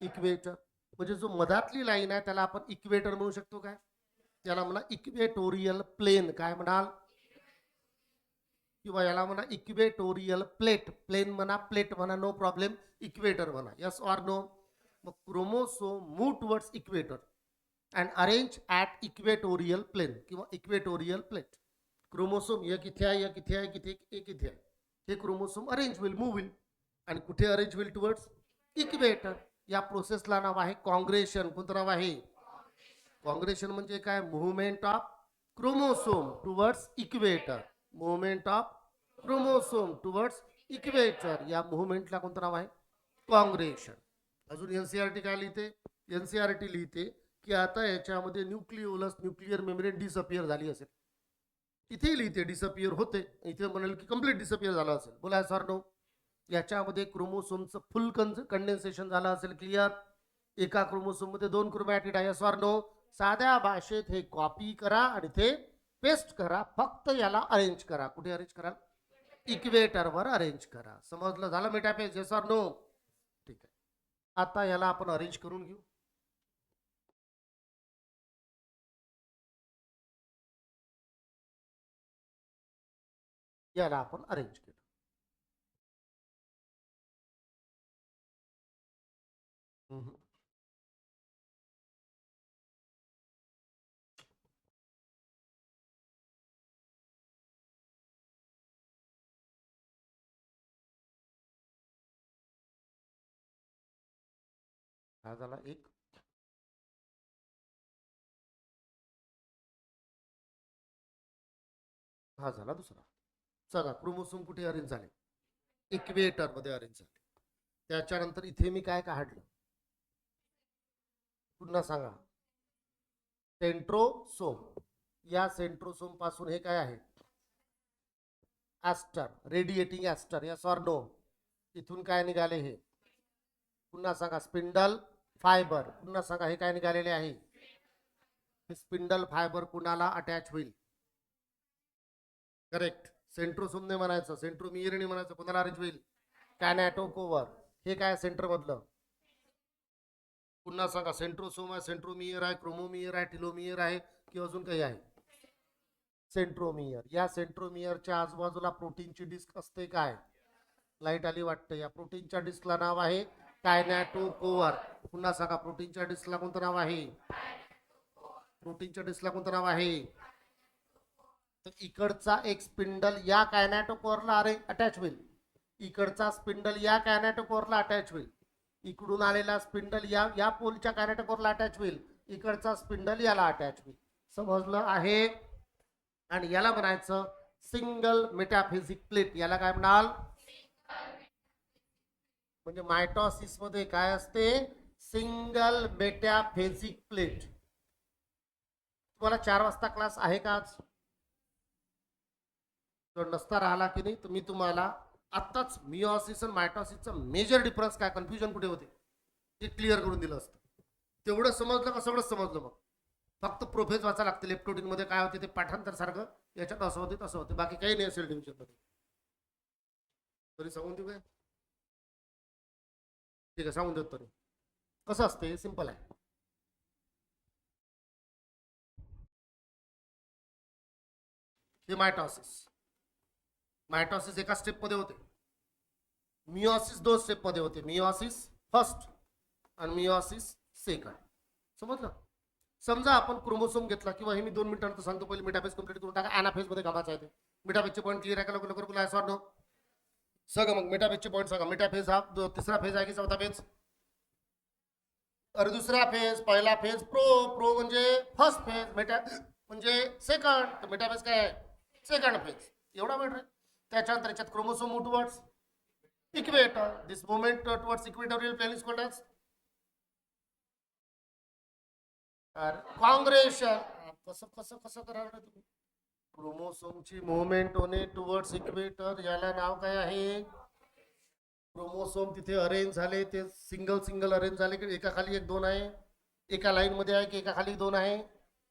[SPEAKER 1] इक्वेटर. म्हणजे जो मधातली लाईन आहे त्याला आपण इक्वेटर म्हणू शकतो. काय त्याला म्हणा? Equatorial plane. काय म्हणाल? किंवा याला म्हणा इक्वेटोरियल प्लेट, प्लेन म्हणा, प्लेट म्हणा, नो प्रॉब्लेम, इक्वेटर म्हणा, यस ऑर नो. मग chromosome move towards equator and arrange at equatorial plane किंवा इक्वेटोरियल प्लेट. क्रोमोसोम एक इथे आहे, एक इथे आहे, एक इथे आहे. हे क्रोमोसोम अरेंज होईल, मूव्ह होईल. आणि कुठे अरेंज होईल? Towards equator. या प्रोसेसला नाव आहे कॉंग्रेशन. कोणतं नाव आहे? कॉंग्रेशन म्हणजे काय? Movement of chromosome towards equator. Movement of chromosome towards equator, या मुव्हमेंटला कोणतं नाव आहे? कॉंग्रेशन. अजून एनसीआरटी काय लिहिते? एनसीआरटी लिहिते की आता याच्यामध्ये न्यूक्लिओलस, न्यूक्लिअर मेम्ब्रेन डिसअपियर झाली असेल. इथे लिहिते डिसअपियर होते, इथे म्हणाल की कम्प्लीट डिसअपियर झालं असेल. बोला सर नो. याच्यामध्ये क्रोमोसोमचं फुल कंडेन्सेशन झालं असेल. क्लिअर? एका क्रोमोसोम मध्ये 2 क्रोमॅटिड आहे. Sir no. साध्या भाषेत हे कॉपी करा आणि ते पेस्ट करा. फक्त याला अरेंज करा. कुठे अरेंज करा? इक्वेटरवर अरेंज करा. समजलं? झालं मेटाफेज? Sir no. ठीक आहे. आता याला आपण अरेंज करून घेऊ. याला आपण अरेंज केलं. हा झाला एक. हा झाला दुसरा. चला, क्रोमोसोम कुठे अरेंज झाले? इक्वेटर मध्ये अरेंज झाले. त्याच्यानंतर इथे मी काय काढलं? पुन्हा सांगा. सेंट्रोसोम. या सेंट्रोसोम पासून हे काय आहे? Aster, radiating aster. या सॉर नो. इथून काय निघाले? हे पुन्हा सांगा. Spindle fibre. पुन्हा सांगा, हे काय निघालेले आहे? हे स्पिंडल फायबर कुणाला अटॅच होईल? करेक्ट. सेंट्रोसोमने म्हणायचं, सेंट्रोमियरने म्हणायचं. कोणाला अरेंज होईल? कॅनॅटोकोवर. हे काय? सेंटर मधलं. पुन्हा सांगा. सेंट्रोसोम आहे, सेंट्रोमियर आहे, क्रोमोमियर आहे, टिलोमियर आहे, की अजून काही आहे? सेंट्रोमियर. या सेंट्रोमियरच्या आजूबाजूला प्रोटीनची डिस्क असते. काय? लाईट आली वाटतं. या प्रोटीनच्या डिस्कला नाव आहे कायनॅटोकोअर. पुन्हा सांगा. प्रोटीनच्या डिस्कला कोणतं नाव आहे? प्रोटीनच्या डिस्कला कोणतं नाव आहे? तर इकडचा एक स्पिंडल या कायनॅटोकोअरला अटॅच होईल. इकडचा स्पिंडल या कायनॅटोकोअरला अटॅच होईल. इकडून आलेला स्पिंडल या या पोलच्या कायनॅटोकोअरला अटॅच होईल. इकडचा स्पिंडल याला अटॅच होईल. समजलं आहे? आणि याला म्हणायचं सिंगल मेटाफिजिक प्लेट. याला काय म्हणाल? म्हणजे मायटॉसिस मध्ये काय असते? Single metaphasic plate. तुम्हाला 4 वाजता क्लास आहे का आज? जर नसता राहिला की नाही तर मी तुम्हाला आत्ताच मिओसिस आणि मायटॉसिसचा मेजर डिफरन्स काय, कन्फ्युजन कुठे होते, ते क्लिअर करून दिलं असतं. तेवढं समजलं का? सगळंच समजलं. मग फक्त प्रोफेज वाचा लागते. लेप्टोटिन मध्ये काय होते ते पाठांतर सारखं. याच्यात असं होते तसं होते, बाकी काही नाही असेल डिव्हिजन मध्ये. तरी सांगून देऊ काय? ठीक आहे, सांगून देतो. तरी कसं असते? सिंपल आहे. हे मायटॉसिस. मायटॉसिस एका स्टेप मध्ये होते. मिओसिस 2 स्टेप मध्ये होते. मिओसिस फर्स्ट आणि मिओसिस सेकंड. समजलं? समजा आपण क्रोमोसोम घेतला, किंवा हे मी 2 मिनिटांनंतर सांगतो. पहिले मेटाफेज कंप्लीट करून टाका. अॅनाफेज मध्ये कामाचं आहे ते. मेटाफेजचे पॉईंट क्लिअर आहे का? लवकर लवकर बोला. Sorry no. सगळं मग मेटाफेजचे पॉईंट सांगा. मेटाफेज हा तिसरा फेज आहे की चौथा फेज? अरे दुसरा फेज. पहिला फेज प्रो म्हणजे फर्स्ट फेज. मेटा म्हणजे सेकंड. मेटाफेज काय आहे? Second phase. एवढा वेळ रे. त्याच्यानंतर याच्यात chromosome move towards equator. This movement towards equatorial plane is called as congression. कसं कसं कसं करणार तुम्ही? क्रोमोसोमची मुवमेंट होणे टुवर्ड्स इक्वेटर, याला नाव काय आहे? क्रोमोसोम तिथे अरेंज झाले, ते सिंगल सिंगल अरेंज झाले की एका खाली एक 2 आहे? एका लाईन मध्ये आहे की एका खाली 2 आहे?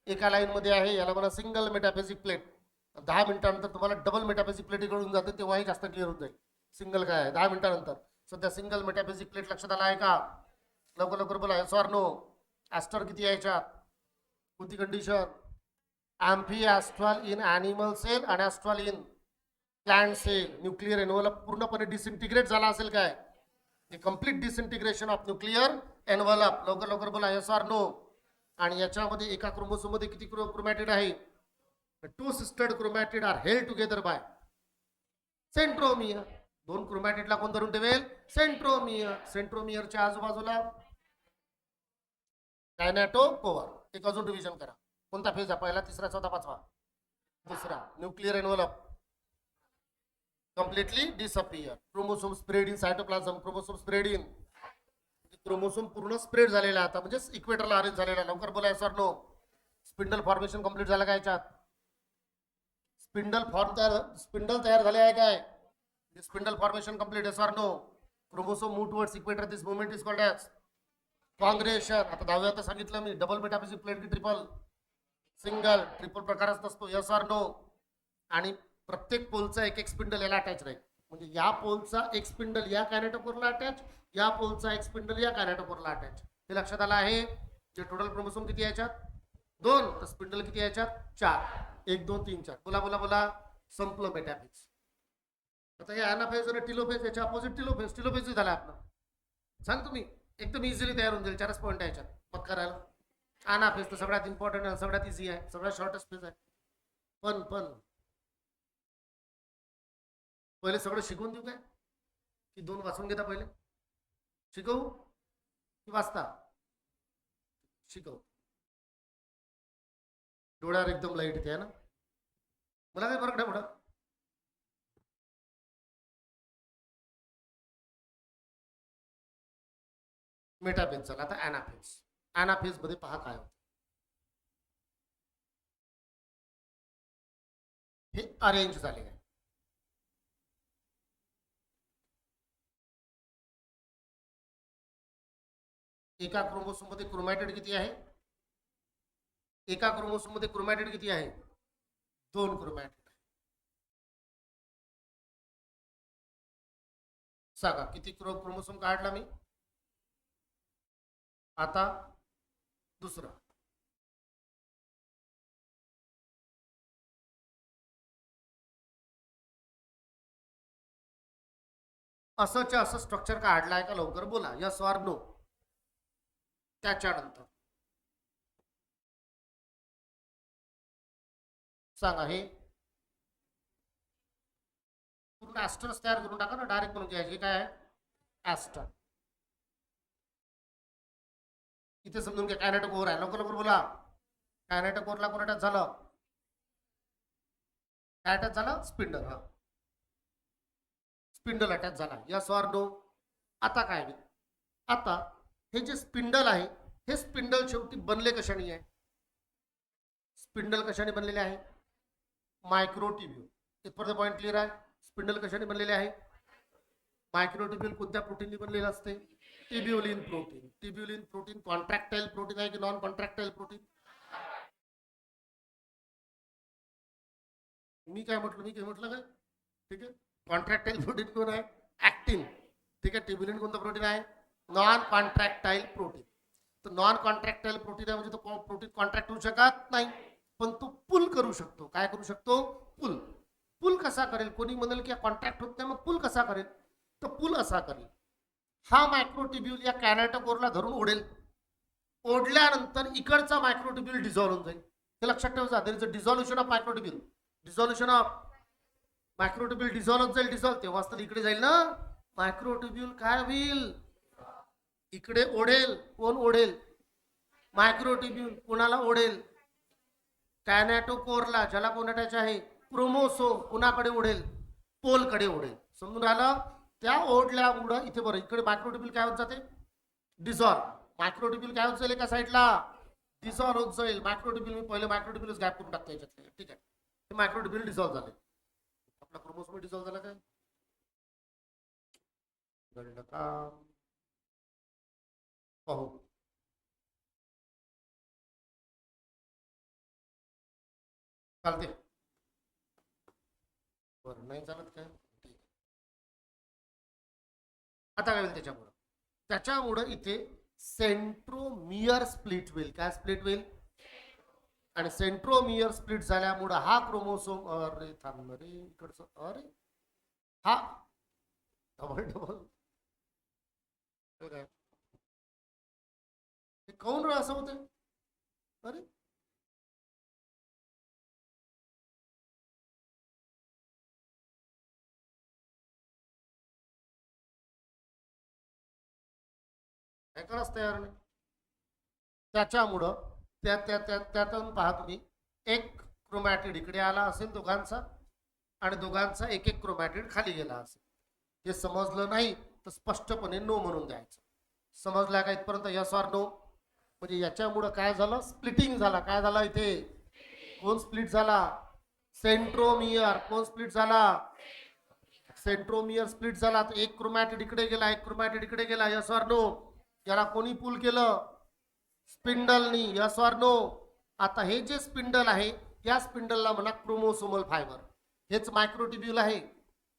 [SPEAKER 1] एका लाईन मध्ये आहे. याला म्हणा सिंगल मेटाफेजिक प्लेट. 10 मिनिटांनंतर तुम्हाला डबल मेटाफेजिक प्लेट कळून जाते, तेव्हाही जास्त क्लिअर होत जाईल सिंगल काय आहे. 10 मिनिटांनंतर. सध्या सिंगल मेटाफेजिक प्लेट लक्षात आला आहे का? लवकर लवकर बोला. Yes or no. ॲस्टर किती आहे याच्यात? कोणती condition? Amphiastral in animal cell आणि astral in plant cell nuclear envelope पूर्णपणे डिसइंटिग्रेट झाला असेल काय? Complete disintegration of nuclear envelope. लवकर लवकर बोला यस ऑर नो. आणि याच्यामध्ये एका क्रोमोसोम मध्ये किती क्रोमॅटिड आहे? Two sister chromatid are held together by centromere. दोन क्रोमॅटिडला कोण धरून ठेवेल? सेंट्रोमियर. सेंट्रोमियरच्या आजूबाजूला कायनेटोकोर. एक अजून डिव्हिजन करा. कोणता फेज आहे? पहिला, तिसरा, चौथा, पाचवा? दुसरा. Nuclear envelope completely disappear. Chromosome spread in cytoplasm. Chromosome spread in. Chromosome पूर्ण स्प्रेड झालेला आता म्हणजे इक्वेटरला अरेंज झालेला. लवकर बोला sir no. Spindle formation complete झालं काय याच्यात? स्पिंडल तयार झाले आहे काय? Spindle formation complete sir no. Chromosome move towards equator. This movement is called as congression. आता 10व्या सांगितलं मी. डबल मेटाफिजिक प्लेट की ट्रिपल? सिंगल. ट्रिपल प्रकारच नसतो. Yes or no. आणि प्रत्येक पोलचा एक एक स्पिंडल याला अटॅच राहील. म्हणजे या पोलचा एक स्पिंडल या कायनेटोकोरला अटॅच, या पोलचा एक स्पिंडल या कायनेटोकोरला अटॅच. हे लक्षात आलं आहे? जे टोटल क्रोमोसोम किती याच्यात? 2. तर स्पिंडल किती याच्यात? 4. 1 2 3 4. बोला बोला बोला. संपलं मेटाफेज. आता हे अनाफेज आणि टिलोफेज याच्या अपोजिट टिलोफेज. टिलोफेज झाला आपला. सांग तुम्ही. एकदम इझिली तयार होऊन जाईल. 4च पॉईंट आहे याच्यात मग करायला. अनाफेज तर सगळ्यात इम्पॉर्टंट आहे, सगळ्यात इझी आहे, सगळ्यात शॉर्टेस्ट फेज आहे. पण पहिले सगळं शिकवून देऊ काय? की 2 वाचून घेता पहिले? शिकवू की वाचता? शिकव. डोळ्यावर एकदम लाईट येते ना. मला काय फरक नाही पडत. मेटाफेज चला आता अनाफेज. अनाफेज मध्ये पहा काय होतं. हे अरेंज झाले आहे. एका क्रोमोसोम मध्ये क्रोमॅटिड किती आहे? एका क्रोमोसोम मध्ये क्रोमॅटिड किती आहे? 2 क्रोमॅटिड. सांगा किती क्रोमोसोम काढला मी? आता दुसरा. असंच्या असं स्ट्रक्चर काढलाय का? लवकर बोला यस ऑर नो. त्याच्यानंतर सांगा. हे पूर्ण ॲस्टर्स तयार करून टाका ना डायरेक्ट. म्हणजे हे काय आहे? ॲस्टर. इथे समजून घ्या कायनेटोकोर आहे. लवकर लवकर बोला. कायनेटोकोरला कोण अटॅच झालं? काय अटॅच झालं? स्पिंडल. हा, स्पिंडल अटॅच झाला. Yes or no. आता काय? आता हे जे स्पिंडल आहे, हे स्पिंडल शेवटी बनले कशाने आहे? स्पिंडल कशाने बनलेले आहे? मायक्रोट्युब्यूल. इथपर्यंत पॉईंट क्लिअर आहे? स्पिंडल कशाने बनलेले आहे? मायक्रोट्युब्यूल कोणत्या प्रोटीनने बनलेलं असते? ट्युब्युलिन प्रोटीन. ट्युब्युलिन प्रोटीन कॉन्ट्रॅक्टाइल प्रोटीन आहे की नॉन कॉन्ट्रॅक्टाइल प्रोटीन? मी काय म्हटलं काय? ठीक आहे. कॉन्ट्रॅक्टाइल प्रोटीन कोण आहे? ऍक्टिन. ठीक आहे. ट्युब्युलिन कोणतं प्रोटीन आहे? Non contractile protein. तर नॉन कॉन्ट्रॅक्टाइल प्रोटीन आहे म्हणजे तो प्रोटीन कॉन्ट्रॅक्ट होऊ शकत नाही, पण तो पुल करू शकतो. काय करू शकतो? पुल. पुल कसा करेल? कोणी म्हणेल की कॉन्ट्रॅक्ट होत नाही, मग पुल कसा करेल? तर पुल असा करेल. हा मायक्रोट्युब्यूल या कॅनेटोकोरला धरून ओढेल. ओढल्यानंतर इकडचा मायक्रोट्युब्यूल डिझॉल्व्ह होऊन जाईल. हे लक्षात ठेवायचं. There is a dissolution of microtubule. Dissolution of microtubule dissolve होत जाईल. डिझॉल्व्ह तेव्हाच तर इकडे जाईल ना मायक्रोट्युब्यूल. काय होईल? इकडे ओढेल. कोण ओढेल? मायक्रोट्युब्यूल. कोणाला ओढेल? कॅनेटोकोरला. ज्याला कोण अटॅच आहे? क्रोमोसोम. कुणाकडे ओढेल? पोलकडे ओढेल. समजून राहिलं? त्या ओढल्यामुळं इथे बरं इकडे मायक्रोट्युब्यूल काय होत जाते? डिझॉल्व्ह. मायक्रोट्युब्यूल काय होत जाईल एका साईडला? डिझॉल्व्ह होत जाईल. मायक्रोट्युब्यूल मी पहिले मायक्रोट्युब्यूलच गॅप करून टाकतो याच्यातले. ठीक आहे. हे मायक्रोट्युब्यूल डिझॉल्व्ह झाले. आपला क्रोमोसोम डिझॉल्व्ह झाला काय? घडलं का? पाहू. चालते. बरं नाही चालत काय? आता काय होईल त्याच्यामुळं? त्याच्यामुळं इथे सेंट्रोमियर स्प्लिट होईल. काय स्प्लिट होईल? आणि सेंट्रोमियर स्प्लिट झाल्यामुळे हा क्रोमोसोम, अरे थांब रे इकडचं, अरे हा डबल डबल काय काऊन असं होते? अरे ऐकायलाच तयार नाही. त्याच्यामुळं त्यातून पहा तुम्ही, एक क्रोमॅटिड इकडे आला असेल दोघांचा, आणि दोघांचा एक एक क्रोमॅटिड खाली गेला असेल. हे समजलं नाही तर स्पष्टपणे नो म्हणून द्यायचं. समजल्या का इथपर्यंत? Yes or no? म्हणजे याच्यामुळं काय झालं? स्प्लिटिंग झाला. काय झालं इथे? कोण स्प्लिट झाला? सेंट्रोमियर. कोण स्प्लिट झाला? सेंट्रोमियर स्प्लिट झाला. तर एक क्रोमॅटिड इकडे गेला, एक क्रोमॅटिड इकडे गेला. Yes or no? याला कोणी पुल केलं? स्पिंडलनी. Yes or no? आता हे जे स्पिंडल आहे, या स्पिंडलला म्हणा क्रोमोसोमल फायबर. हेच मायक्रोट्युब्यूल आहे.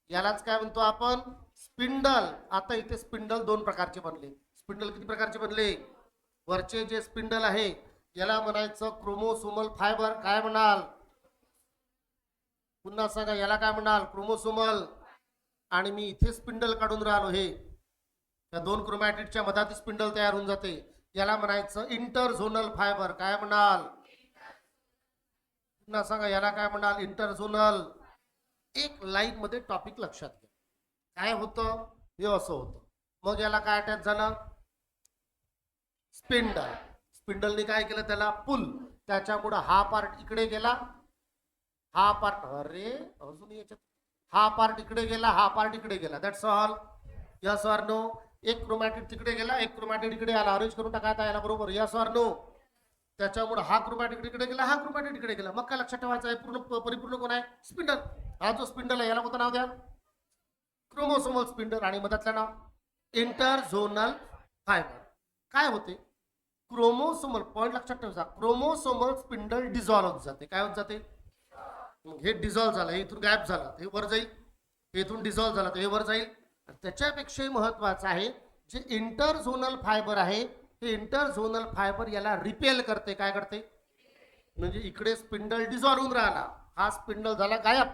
[SPEAKER 1] यालाच काय म्हणतो आपण? स्पिंडल. आता इथे स्पिंडल दोन प्रकारचे बनले. स्पिंडल किती प्रकारचे बनले? वरचे जे स्पिंडल आहे याला म्हणायचं क्रोमोसोमल फायबर. काय म्हणाल? पुन्हा सांगा, याला काय म्हणाल? क्रोमोसोमल. आणि मी इथे स्पिंडल काढून राहिलो, हे त्या दोन क्रोमॅटिडच्या मधात स्पिंडल तयार होऊन जाते. याला म्हणायचं इंटरझोनल फायबर. काय म्हणाल? पुन्हा सांगा, याला काय म्हणाल? इंटरझोनल. एक लाईन मध्ये टॉपिक लक्षात घ्या. काय होतं? हे असं होतं. मग याला काय अटॅच झालं? स्पिंडल. स्पिंडलने काय केलं? त्याला पुल. त्याच्यामुळे हा पार्ट इकडे गेला, हा पार्ट, अरे अजून याच्यात, हा पार्ट इकडे गेला, हा पार्ट इकडे गेला. That's all. Yes or no? एक क्रोमॅटिड तिकडे गेला, एक क्रोमॅटिड इकडे आला. अरेंज करून टाका याला बरोबर. Yes or no? त्याच्यामुळे हा क्रोमॅटिड इकडे गेला, हा क्रोमॅटिड इकडे गेला. मग काय लक्षात ठेवायचं आहे? पूर्ण परिपूर्ण कोण आहे? स्पिंडल. हा जो स्पिंडल आहे याला कोणतं नाव द्या? Chromosomal spindle. आणि मधातलं नाव इंटरझोनल फायबर. काय होते? क्रोमोसोमल, पॉइंट लक्षात ठेवायचा, क्रोमोसोमल स्पिंडल डिझॉल्व्ह होत जाते. काय होत जाते? हे डिझॉल्व्ह झालं, हे इथून गॅप झालं, हे वर जाईल. हे इथून डिझॉल्व्ह झालं, हे वर जाईल. त्याच्यापेक्षाही महत्वाचं आहे, जे इंटरझोनल फायबर आहे, हे इंटरझोनल फायबर याला रिपेल करते. काय करते? म्हणजे इकडे स्पिंडल डिझॉल्व्ह होऊन राहिला, हा स्पिंडल झाला गायब,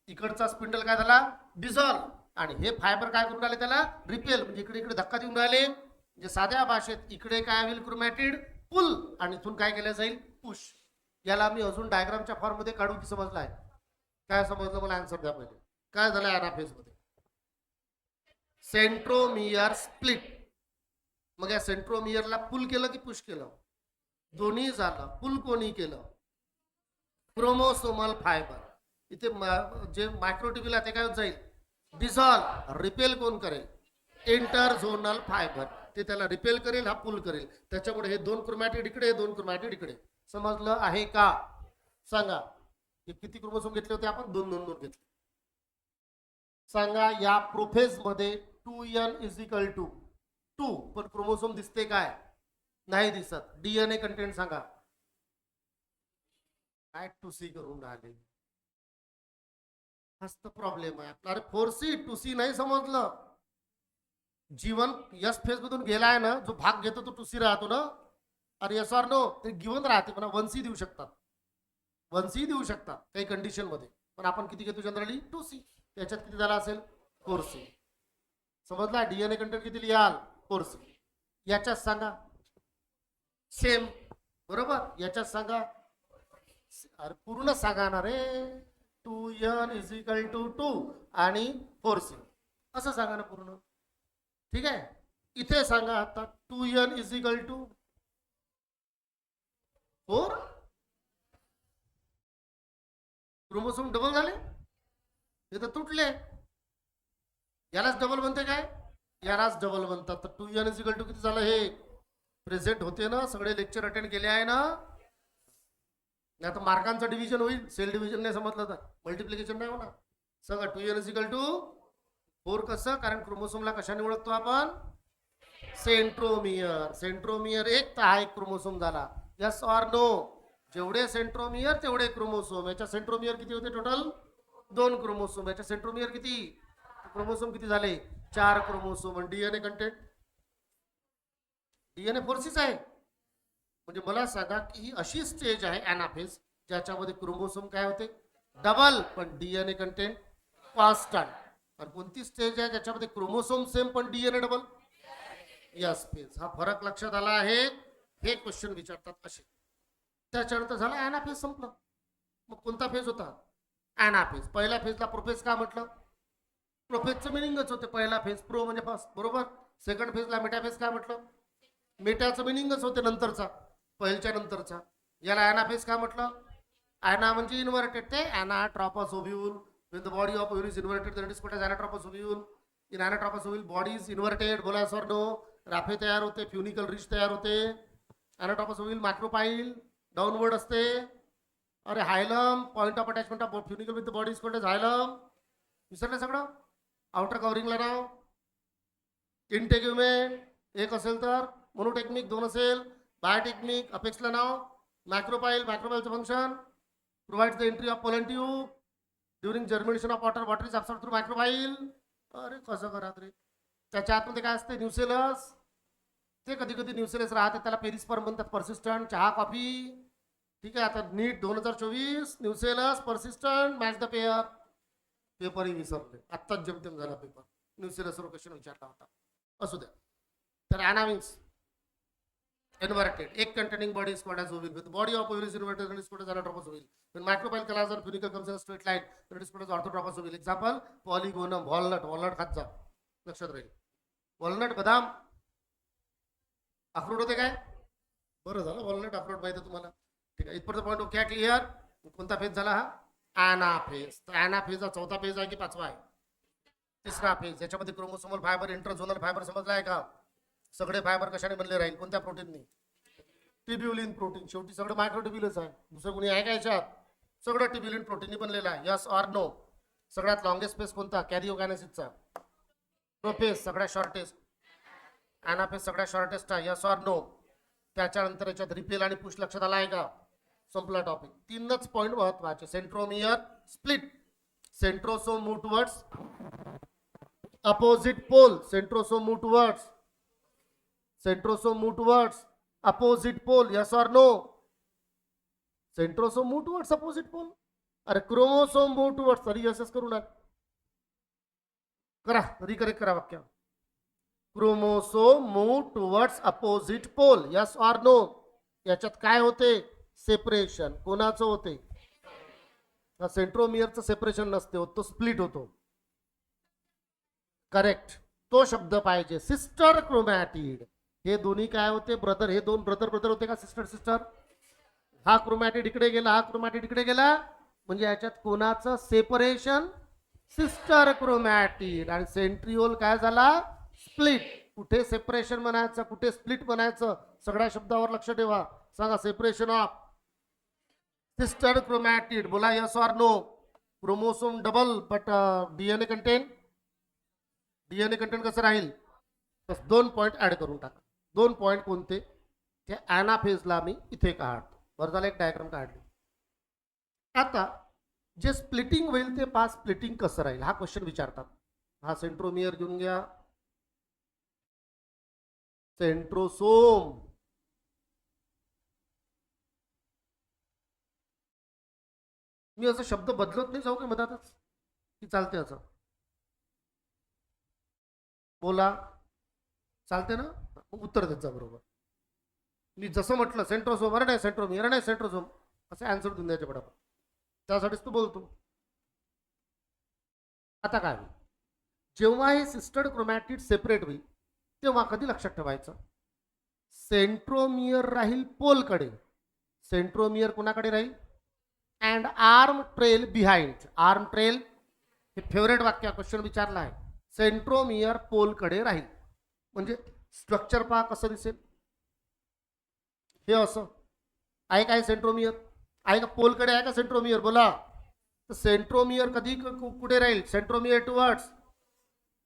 [SPEAKER 1] इकडचा स्पिंडल काय झाला? डिझॉल्व्ह. आणि हे फायबर काय करून राहिले? त्याला रिपेल. म्हणजे इकडे इकडे धक्का देऊन राहिले. म्हणजे साध्या भाषेत इकडे काय होईल? क्रोमॅटिड पुल, आणि इथून काय केलं जाईल? पुश. याला मी अजून डायग्रामच्या फॉर्म मध्ये काढू की समजलं आहे? काय समजलं? मला आन्सर द्या पहिले. काय झालं ऍनाफेज मध्ये? Centromere split. मग या सेंट्रोमियरला पुल केलं की पुश केलं? दोन्ही झालं. पुल कोणी केलं? Chromosomal fibre. इथे जे मायक्रोट्युब्यूल आहे ते काय होत जाईल? डिझॉल्व्ह. रिपेल कोण करेल? Interzonal fibre. ते त्याला रिपेल करेल, हा पुल करेल. त्याच्यामुळे हे दोन क्रोमॅटिड इकडे, दोन क्रोमॅटिड इकडे. समजलं आहे का? सांगा. हे किती क्रोमोसोम घेतले होते आपण? दोन दोन दोन घेतले. सांगा, या प्रोफेज मध्ये 2n इज इक्वल टू 2, पण क्रोमोसोम दिसते काय? नाही दिसत. डीएनए कंटेंट सांगा. काय 2C करून राहिले? हाच तर प्रॉब्लेम आहे आपला. अरे 4C 2C नाही समजलं. जीवन यस फेज मधून गेलाय ना, जो भाग घेतो तो 2C राहतो ना. अरे यस ऑर नो? ते गिवन राहते, पण 1C देऊ शकतात, 1C देऊ शकतात काही कंडिशन मध्ये. पण आपण किती घेतो जनरली? 2C. त्याच्यात किती झाला असेल? 4C. समजला? डीएनए कंटेंट किती लिहाल? 4C. याच्यात सांगा सेम. बरोबर. याच्यात सांगा, अरे पूर्ण सांगा ना रे. 2n इज इक्वल टू 2 आणि 4C असं सांगा ना पूर्ण. ठीक आहे. इथे सांगा आता 2n is equal to 4. Chromosome double झाले, हे तर तुटले. यालाच डबल बनते काय? यालाच डबल बनतात. तर 2n इज इक्वल टू किती झालं? हे प्रेझेंट होते ना? सगळे लेक्चर अटेंड केले आहे ना? नाही तर मार्कांचं डिव्हिजन होईल. सेल डिव्हिजन नाही समजलं तर मल्टिप्लिकेशन नाही होणार. सांगा 2n इज इक्वल टू 4. कसं? कारण क्रोमोसोमला कशाने ओळखतो आपण? सेंट्रोमियर. सेंट्रोमियर एक तर हा एक क्रोमोसोम झाला. Yes or no? जेवढे सेंट्रोमियर तेवढे क्रोमोसोम. याच्या सेंट्रोमियर किती होते टोटल? 2 क्रोमोसोम. याच्या सेंट्रोमियर किती? क्रोमोसोम किती झाले? 4 क्रोमोसोम. आणि डीएनए कंटेंट, डीएनए 4Cच आहे. म्हणजे मला सांगा की ही अशी स्टेज आहे ॲनाफेज ज्याच्यामध्ये क्रोमोसोम काय होते डबल पण डीएनए कंटेंट कॉन्स्टंट. आणि कोणती स्टेज आहे ज्याच्यामध्ये क्रोमोसोम सेम पण डीएनए डबल? Yes phase. हा फरक लक्षात आला आहे. हे क्वेश्चन विचारतात असे. त्याच्यानंतर झाला ॲनाफेज संपलं. मग कोणता फेज होता? ॲनाफेज. पहिल्या फेजला प्रोफेज का म्हटलं? प्रोफेजचं मिनिंगच होते पहिला फेज, प्रो म्हणजे फर्स्ट, बरोबर. सेकंड फेजला मेटाफेज का म्हटलं? मेटाचं मिनिंगच होते नंतरचा, पहिलच्या नंतरचा. याला ॲनाफेज का म्हटलं? ॲना म्हणजे इन्व्हर्टेड. ते ॲनाट्रॉपस ovule. when the body of ovule is inverted then it is called as anatropous ovule. in anatropous ovule body is inverted. बोला सर नो. राफे तयार होते, फ्युनिकल रिच तयार होते. anatropous ovule मायक्रोपाईल डाऊनवर्ड असते. अरे hilum point of attachment of funicle with the body is called as hilum. विसरलं सगळं. Outer कव्हरिंगला नाव इंटेग्युमेंट एक असेल तर, मोनोटेक्निक दोन असेल, बायोटेक्निक अपेक्सला नाव मायक्रोपाईलचं function provides the entry of pollen tube during germination of water is absorbed through micropyle. अरे कसं करा रे. त्याच्या आतमध्ये काय असते? न्यूसेलस. ते कधी कधी न्यूसेलस राहते, त्याला पेरिस्पर्म म्हणतात. पर्सिस्टंट चहा कॉफी. ठीक आहे. आता NEET 2024 nucellus persistent match the pair. पेपरही विसरले आत्ताच जेमतेम झाला पेपर. न्यूसेलसवर क्वेश्चन विचारला होता. असू द्या. तर ॲनामिक्स inverted egg containing body is called as ovule. With the body of ovule is inverted and is called as anatropous ovule. When microbial collapse or funicle comes in a straight line then it is called as orthotropous ovule. Example polygonum. walnut खात जा, लक्षात राहील. Walnut बदाम अक्रोड होते काय? बरं झालं वॉलनट अक्रोड माहिती आहे तुम्हाला. ठीक आहे. इथपर्यंत पॉईंट ओके क्लिअर. कोणता फेज झाला हा? ॲनाफेज. तर ॲनाफेजचा चौथा फेज आहे की पाचवा आहे? तिसरा फेज. याच्यामध्ये क्रोमोसोमल फायबर इंट्राझोनल फायबर समजला आहे का? सगळे फायबर कशाने बनले राहील? कोणत्या प्रोटीनने? ट्युब्युलिन प्रोटीन. शेवटी सगळं मायक्रोट्युब्युलच आहे, दुसरं कोणी आहे का याच्यात? सगळं ट्युब्युलिन प्रोटीनने बनलेलं आहे. Yes or no? सगळ्यात लॉंगेस्ट फेज कोणता? कॅरिओकायनेसिसचा. प्रोफेज सगळ्यात शॉर्टेस्ट. ॲनाफेज सगळ्यात शॉर्टेस्ट आहे. Yes or no? त्याच्यानंतर याच्यात रिपेल आणि पुश लक्षात आला आहे का? संपला टॉपिक. तीनच पॉईंट महत्वाचे. Centromere split. Centrosome move towards opposite pole. Centrosome move towards centrosome move towards opposite pole. yes or no? centrosome move towards opposite pole. अरे क्रोमोसोम move towards. तरी यस करू ना. करा रिकरेक्ट करा वाक्य. Chromosome move towards opposite pole. Yes or no? याच्यात काय होते? सेपरेशन. कोणाचं होते? सेंट्रोमियरचं सेपरेशन नसते होत, तो स्प्लिट होतो. करेक्ट. तो शब्द पाहिजे. Sister chromatid. हे दोन्ही काय होते? ब्रदर. हे दोन ब्रदर होते का? सिस्टर. हा क्रोमॅटिड इकडे गेला, हा क्रोमॅटिड इकडे गेला, म्हणजे याच्यात कोणाचं सेपरेशन? Sister chromatid. आणि सेंट्रिओल काय झाला? स्प्लिट. कुठे सेपरेशन म्हणायचं, कुठे स्प्लिट म्हणायचं? सगळ्या शब्दावर लक्ष ठेवा. सांगा सेपरेशन ऑफ सिस्टर क्रोमॅटिड. बोला yes or no? Chromosome double but DNA content कसं राहील? बस 2 पॉईंट ऍड करून टाका. 2 पॉईंट कोणते? त्या ॲनाफेजला मी इथे काढतो. बरं झालं एक डायग्राम काढली. आता जे स्प्लिटिंग होईल ते पास स्प्लिटिंग कसं राहील हा क्वेश्चन विचारतात. हा सेंट्रोमियर घेऊन घ्या. सेंट्रोसोम. मी असं शब्द बदलत नाही जाऊ का मधातच की चालते असं? बोला चालते ना? उत्तर देत जा बरोबर. मी जसं म्हटलं सेंट्रोसोम, अरे नाही सेंट्रोमियर, अरे नाही सेंट्रोसोम, असं आन्सर देऊन द्यायचे पटापट. त्यासाठीच तू बोलतो. आता काय होईल? जेव्हा हे सिस्टर क्रोमॅटिड सेपरेट होईल तेव्हा कधी लक्षात ठेवायचं? सेंट्रोमियर राहील पोलकडे. सेंट्रोमियर कोणाकडे राहील? And arm trail behind. Arm trail हे फेवरेट वाक्य क्वेश्चन विचारला आहे. सेंट्रोमियर पोलकडे राहील. म्हणजे स्ट्रक्चर पहा कसं दिसेल. हे असं आहे काय सेंट्रोमियर? आहे का? पोलकडे आहे का सेंट्रोमियर? बोला. तर सेंट्रोमियर कधी कुठे राहील? Centromere towards.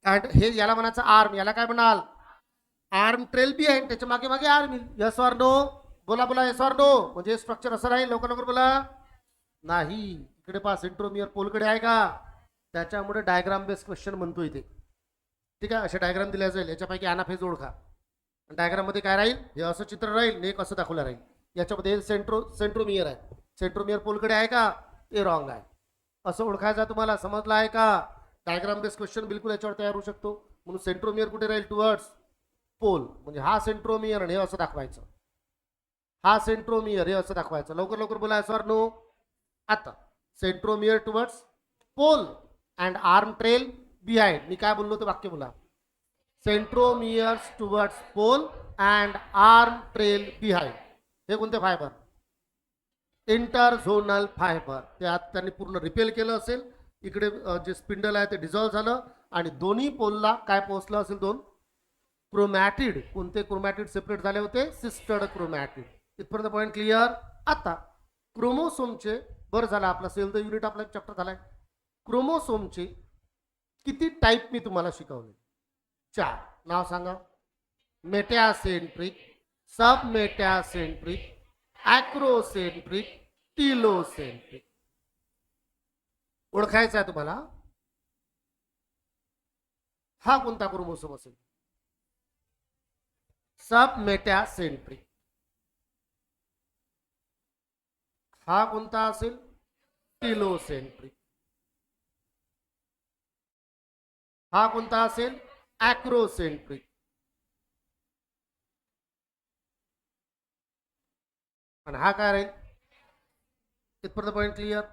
[SPEAKER 1] अँड हे याला म्हणायचं आर्म. याला काय म्हणाल? Arm trail behind. त्याच्या मागे मागे आर्म येईल. Yes or no? बोला यस ऑर नो? म्हणजे स्ट्रक्चर असं राहील. लवकर बोला. नाही. इकडे पहा सेंट्रोमियर पोलकडे आहे का? त्याच्यामुळे डायग्राम बेस्ड क्वेश्चन म्हणतो इथे. ठीक आहे. असे डायग्राम दिल्या जाईल. याच्यापैकी ॲनाफेज ओळखा. डायग्राम मध्ये काय राहील, हे असं चित्र राहील आणि एक असं दाखवलं राहील. याच्यामध्ये सेंट्रोमियर आहे. सेंट्रोमियर पोलकडे आहे का, ते रॉंग आहे. असं ओळखायचं तुम्हाला, समजलं आहे का. डायग्राम बेस क्वेश्चन बिलकुल याच्यावर तयार होऊ शकतो. म्हणून सेंट्रोमियर कुठे राहील, टुवर्ड्स पोल. म्हणजे हा सेंट्रोमियर आणि हे असं दाखवायचं, हा सेंट्रोमियर हे असं दाखवायचं. लवकर लवकर बोला, सर नो. आता centromere towards pole and arm trail behind. मी काय बोललो ते वाक्य बोला. Centromeres towards pole and arm trail behind. हे कोणते फायबर, इंटरझोनल फायबर. ते आत त्यांनी पूर्ण रिपेल केलं असेल. इकडे जे स्पिंडल आहे ते डिझॉल्व्ह झालं आणि दोन्ही पोलला काय पोहोचलं असेल, दोन क्रोमॅटिड. कोणते क्रोमॅटिड सेपरेट झाले होते, सिस्टर्ड क्रोमॅटिड. इथपर्यंत पॉईंट क्लिअर. आता क्रोमोसोमचे, बरं झालं आपला सेल द युनिट आपला चॅप्टर झालाय. क्रोमोसोमचे किती टाईप मी तुम्हाला शिकवले, 4. नाव सांगा. मेटॅसेंट्रिक, सब मेटॅसेंट्रिक, ॲक्रोसेंट्रिक, टिलोसेंट्रिक. ओळखायचं आहे तुम्हाला. हा कोणता क्रोमोसोम असेल, सब मेटॅसेंट्रिक. हा कोणता असेल, टिलोसेंट्रिक. हा कोणता असेल, ॲक्रोसेंट्रिक. आणि हा काय राहील. इथपर्यंत पॉईंट क्लिअर.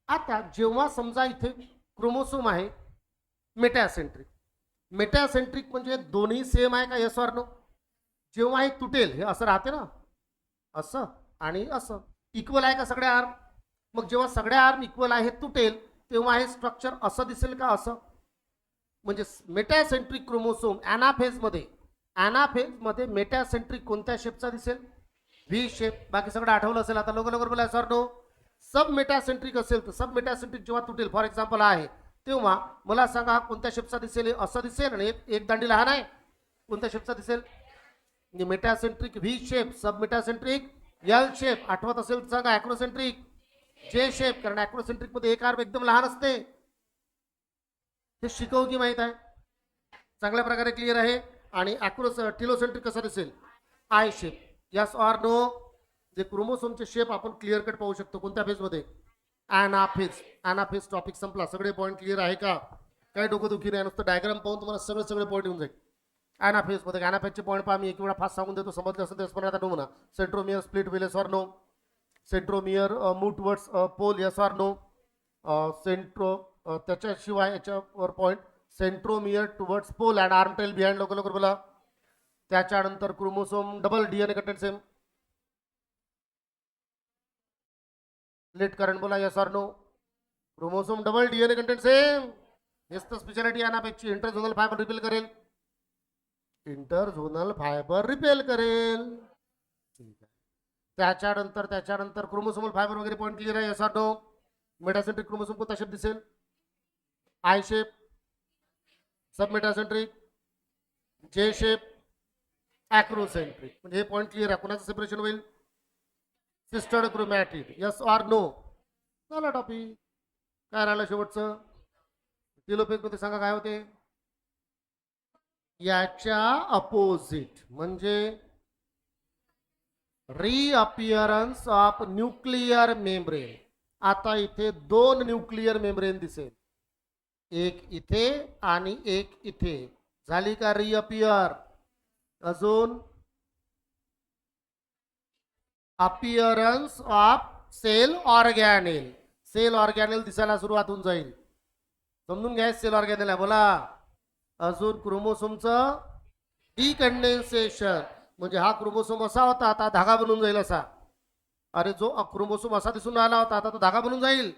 [SPEAKER 1] आता जेव्हा समजा इथे क्रोमोसोम आहे मेटॅसेंट्रिक. मेटॅसेंट्रिक म्हणजे दोन्ही सेम आहे का, यस ऑर नो. जेव्हा हे तुटेल, हे असं राहते ना, असं आणि असं, इक्वल आहे का सगळे आर्म. मग जेव्हा सगळे आर्म इक्वल आहे, तुटेल, तेव्हा हे स्ट्रक्चर असं दिसेल का, असं. म्हणजे मेटॅसेंट्रिक क्रोमोसोम ॲनाफेजमध्ये मेटॅसेंट्रिक कोणत्या शेपचा दिसेल, व्ही शेप. बाकी सगळं आठवलं असेल. आता लवकर लवकर बोला, सर नो. सब मेटॅसेंट्रिक असेल तर सब मेटॅसेंट्रिक जेव्हा तुटेल, फॉर एक्झाम्पल आहे, तेव्हा मला सांगा हा कोणत्या शेपचा दिसेल, असं दिसेल आणि एक दांडी लहान आहे, कोणत्या शेपचा दिसेल. म्हणजे मेटॅसेंट्रिक व्ही शेप, सब मेटॅसेंट्रिक एल शेप. आठवत असेल तर सांगा. ॲक्रोसेंट्रिक जे शेप, कारण ॲक्रोसेंट्रिक मध्ये एक आर्म एकदम लहान असते. हे शिकवू की माहित आहे, चांगल्या प्रकारे क्लिअर आहे. आणि टिलोसेंट्रिक कसा दिसेल, I shape. Yes or no. जे क्रोमोसोमचे शेप आपण क्लिअर कट पाहू शकतो कोणत्या फेजमध्ये, ॲनाफेज. ॲनाफेज टॉपिक संपला. सगळे पॉईंट क्लिअर आहे का, काही डोकंदुखी नाही. नुसतं डायग्राम पाहून तुम्हाला सगळे पॉईंट येऊन जाईल. ॲनाफेजमध्ये ॲनाफेजचे पॉईंट पहा, मी एक वेळा फास्ट सांगून देतो, समजलं असेल तेच पण आता म्हणा. Centromere split will, yes or no. Centromere move towards pole, yes or no. त्याच्याशिवाय याच्यावर point, centromere towards pole and arm tail behind. लवकर लवकर बोला. त्याच्यानंतर chromosome double DNA content same. Late current बोला, yes or no. Chromosome double DNA content same. हेच तर speciality ॲनाफेजची. इंटरझोनल फायबर रिपेल करेल, इंटरझोनल फायबर रिपेल करेल. ठीक आहे. त्याच्यानंतर क्रोमोसोमल फायबर वगैरे पॉईंट क्लिअर आहे, yes or no. Metacentric chromosome कोणता शेप दिसेल, I shape. Submetacentric J shape, acrocentric. म्हणजे हे पॉईंट क्लिअर आहे. कोणाचं सेपरेशन होईल, sister chromatid. Yes or no. झाला टॉपिक. काय राहिलं शेवटचं, टिलोफेज मध्ये सांगा काय होते. याच्या अपोजिट म्हणजे रिअपिअरन्स ऑफ न्यूक्लिअर मेम्ब्रेन. आता इथे 2 न्यूक्लिअर मेम्ब्रेन दिसेल, एक इथे आणि एक इथे. झाली का रिअपिअर. अजून अपिअरन्स ऑफ सेल ऑर्गॅनेल. सेल ऑर्गॅनेल दिसायला सुरुवात होऊन जाईल. समजून घ्या सेल ऑर्गॅनेल आहे, बोला. अजून क्रोमोसोमचं डिकंडेन्सेशन, म्हणजे हा क्रोमोसोम असा होता, आता धागा बनून जाईल असा. अरे जो क्रोमोसोम असा दिसून राहिला होता, आता तो धागा बनून जाईल.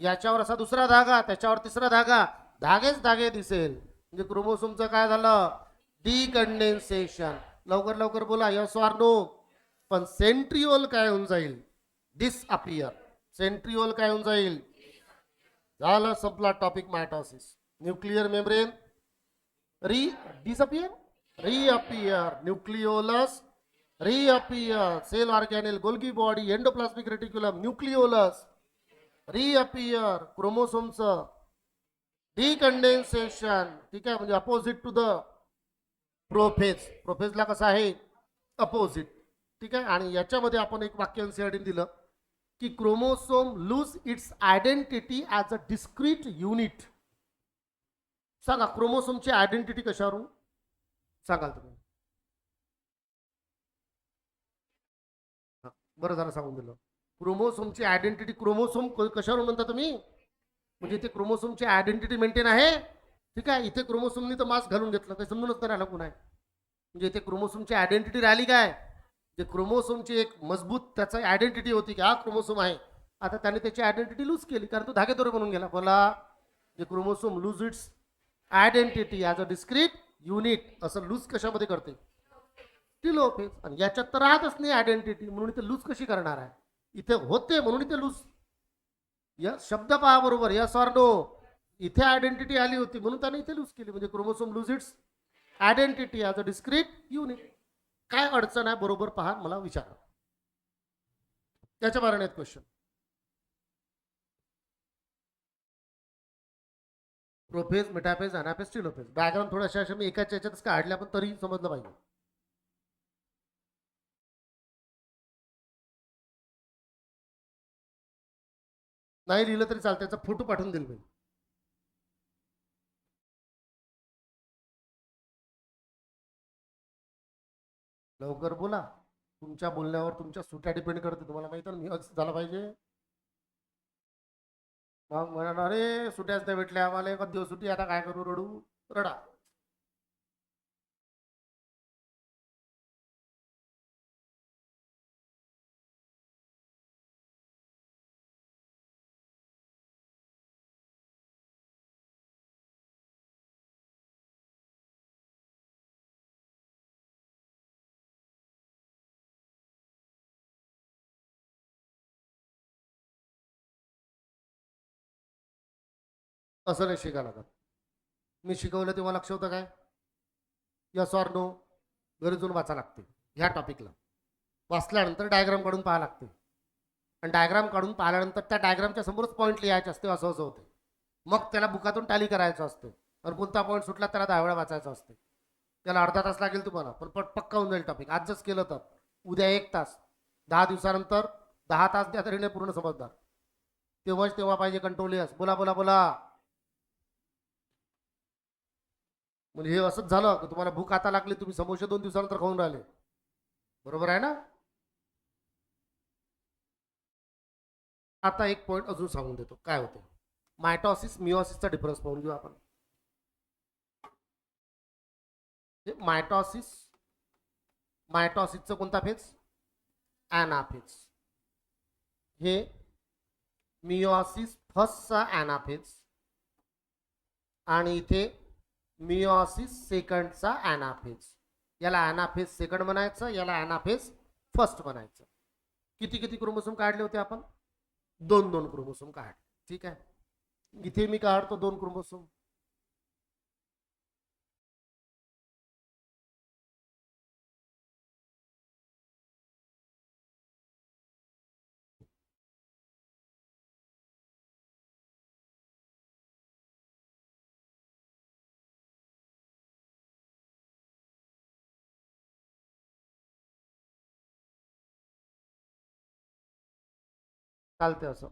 [SPEAKER 1] याच्यावर असा दुसरा धागा, त्याच्यावर तिसरा धागा, धागेच धागे दिसेल. म्हणजे क्रोमोसोमचं काय झालं, डिकंडेन्सेशन. लवकर लवकर बोला, यस ऑर नो. पण सेंट्रिओल काय होऊन जाईल, डिसअपियर. सेंट्रिओल काय होऊन जाईल. झालं, संपला topic mitosis. Nuclear membrane disappear, reappear. Nucleolus reappear. Cell organelle, Golgi body, endoplasmic reticulum, nucleolus reappear. Chromosomes decondensation. ठीक आहे, म्हणजे अपोजिट टू द प्रोफेज. प्रोफेजला कसं आहे, अपोजिट. ठीक आहे. आणि याच्यामध्ये आपण एक वाक्य एनसीईआरटी दिलं की chromosome lose its identity as a discrete unit. सांगा क्रोमोसोमची आयडेंटिटी कशावरून सांगाल तुम्ही? बरं झालं सांगून दिलं. क्रोमोसोमची आयडेंटिटी क्रोमोसोम कशावरून म्हणता तुम्ही? म्हणजे इथे क्रोमोसोमची आयडेंटिटी मेंटेन आहे. ठीक आहे. इथे क्रोमोसोमनी तर मास्क घालून घेतलं, काही समजूनच नाही राहिलं कोण आहे. म्हणजे इथे क्रोमोसोमची आयडेंटिटी राहिली काय? जे क्रोमोसोमची एक मजबूत त्याचा आयडेंटिटी होती की हा क्रोमोसोम आहे. आता त्याने त्याची आयडेंटिटी लूज केली कारण तो धागेदोरे बनून गेला. बोला. जे chromosome lose its identity as a discrete unit. असं लूज कशामध्ये करते? टिलोफेज. आणि याच्यात तर राहतच नाही आयडेंटिटी, म्हणून इथे लूज कशी करणार आहे? इथे होते म्हणून इथे लूज. या शब्द पहा बरोबर, यस ऑर नो. इथे आयडेंटिटी आली होती म्हणून त्याने इथे लूज केली. म्हणजे chromosome lose its identity as a discrete unit. काय अडचण आहे बरोबर पहा, मला विचारा. त्याच्या बारे question. Prophase, metaphase, anaphase, telophase. Diagram थोड्याशा अशा मी एकाच याच्यातच काढल्या पण तरी समजलं पाहिजे. नाही लिहिलं तरी चालतं, त्याचा फोटो पाठवून देईल मी. लवकर बोला. तुमच्या बोलण्यावर तुमच्या सुट्या डिपेंड करते. तुम्हाला माहिती आहे ना, झाला पाहिजे. मग म्हणणार अरे सुट्याच नाही भेटल्या आम्हाला, एक दिवस सुट्टी, आता काय करू, रडू. रडा. असं नाही शिकायला लागत. मी शिकवलं तेव्हा लक्ष होतं काय? Yes or no. घरी जाऊन वाचा लागते. ह्या टॉपिकला वाचल्यानंतर डायग्राम काढून पाहा लागते. आणि डायग्राम काढून पाहिल्यानंतर त्या डायग्रामच्या समोरच पॉईंट लिहायचे असते. असं असं होते. मग त्याला बुकातून टॅली करायचं असते. आणि कोणता पॉईंट सुटला त्याला 10 वेळा वाचायचा असते. त्याला अर्धा तास लागेल तुम्हाला, पण पक्का होऊन जाईल टॉपिक. आजच केलं तर उद्या 1 तास, 10 दिवसानंतर 10 तास द्या तरी नाही पूर्ण समजणार. तेव्हाच तेव्हा पाहिजे कंट्रोल. यस. बोला बोला बोला. म्हणजे हे असंच झालं की तुम्हाला भूक आता लागली, तुम्ही समोसे 2 दिवसानंतर खाऊन राहिले. बरोबर आहे ना? आता एक पॉईंट अजून सांगून देतो काय होतं. मायटॉसिस मिओसिसचा डिफरन्स पाहून घेऊ आपण. मायटॉसिस, मायटॉसिसचा कोणता फेज? ॲनाफेज. हे मिओसिस फर्स्टचा ॲनाफेज. आणि इथे मिओसिस सेकंडचा ॲनाफेज. याला ॲनाफेज सेकंड म्हणायचं, याला ॲनाफेज फर्स्ट म्हणायचं. किती किती क्रोमोसोम काढले होते आपण? 2 क्रोमोसोम काढले. ठीक आहे. इथे मी काढतो 2 क्रोमोसोम. चालते असं.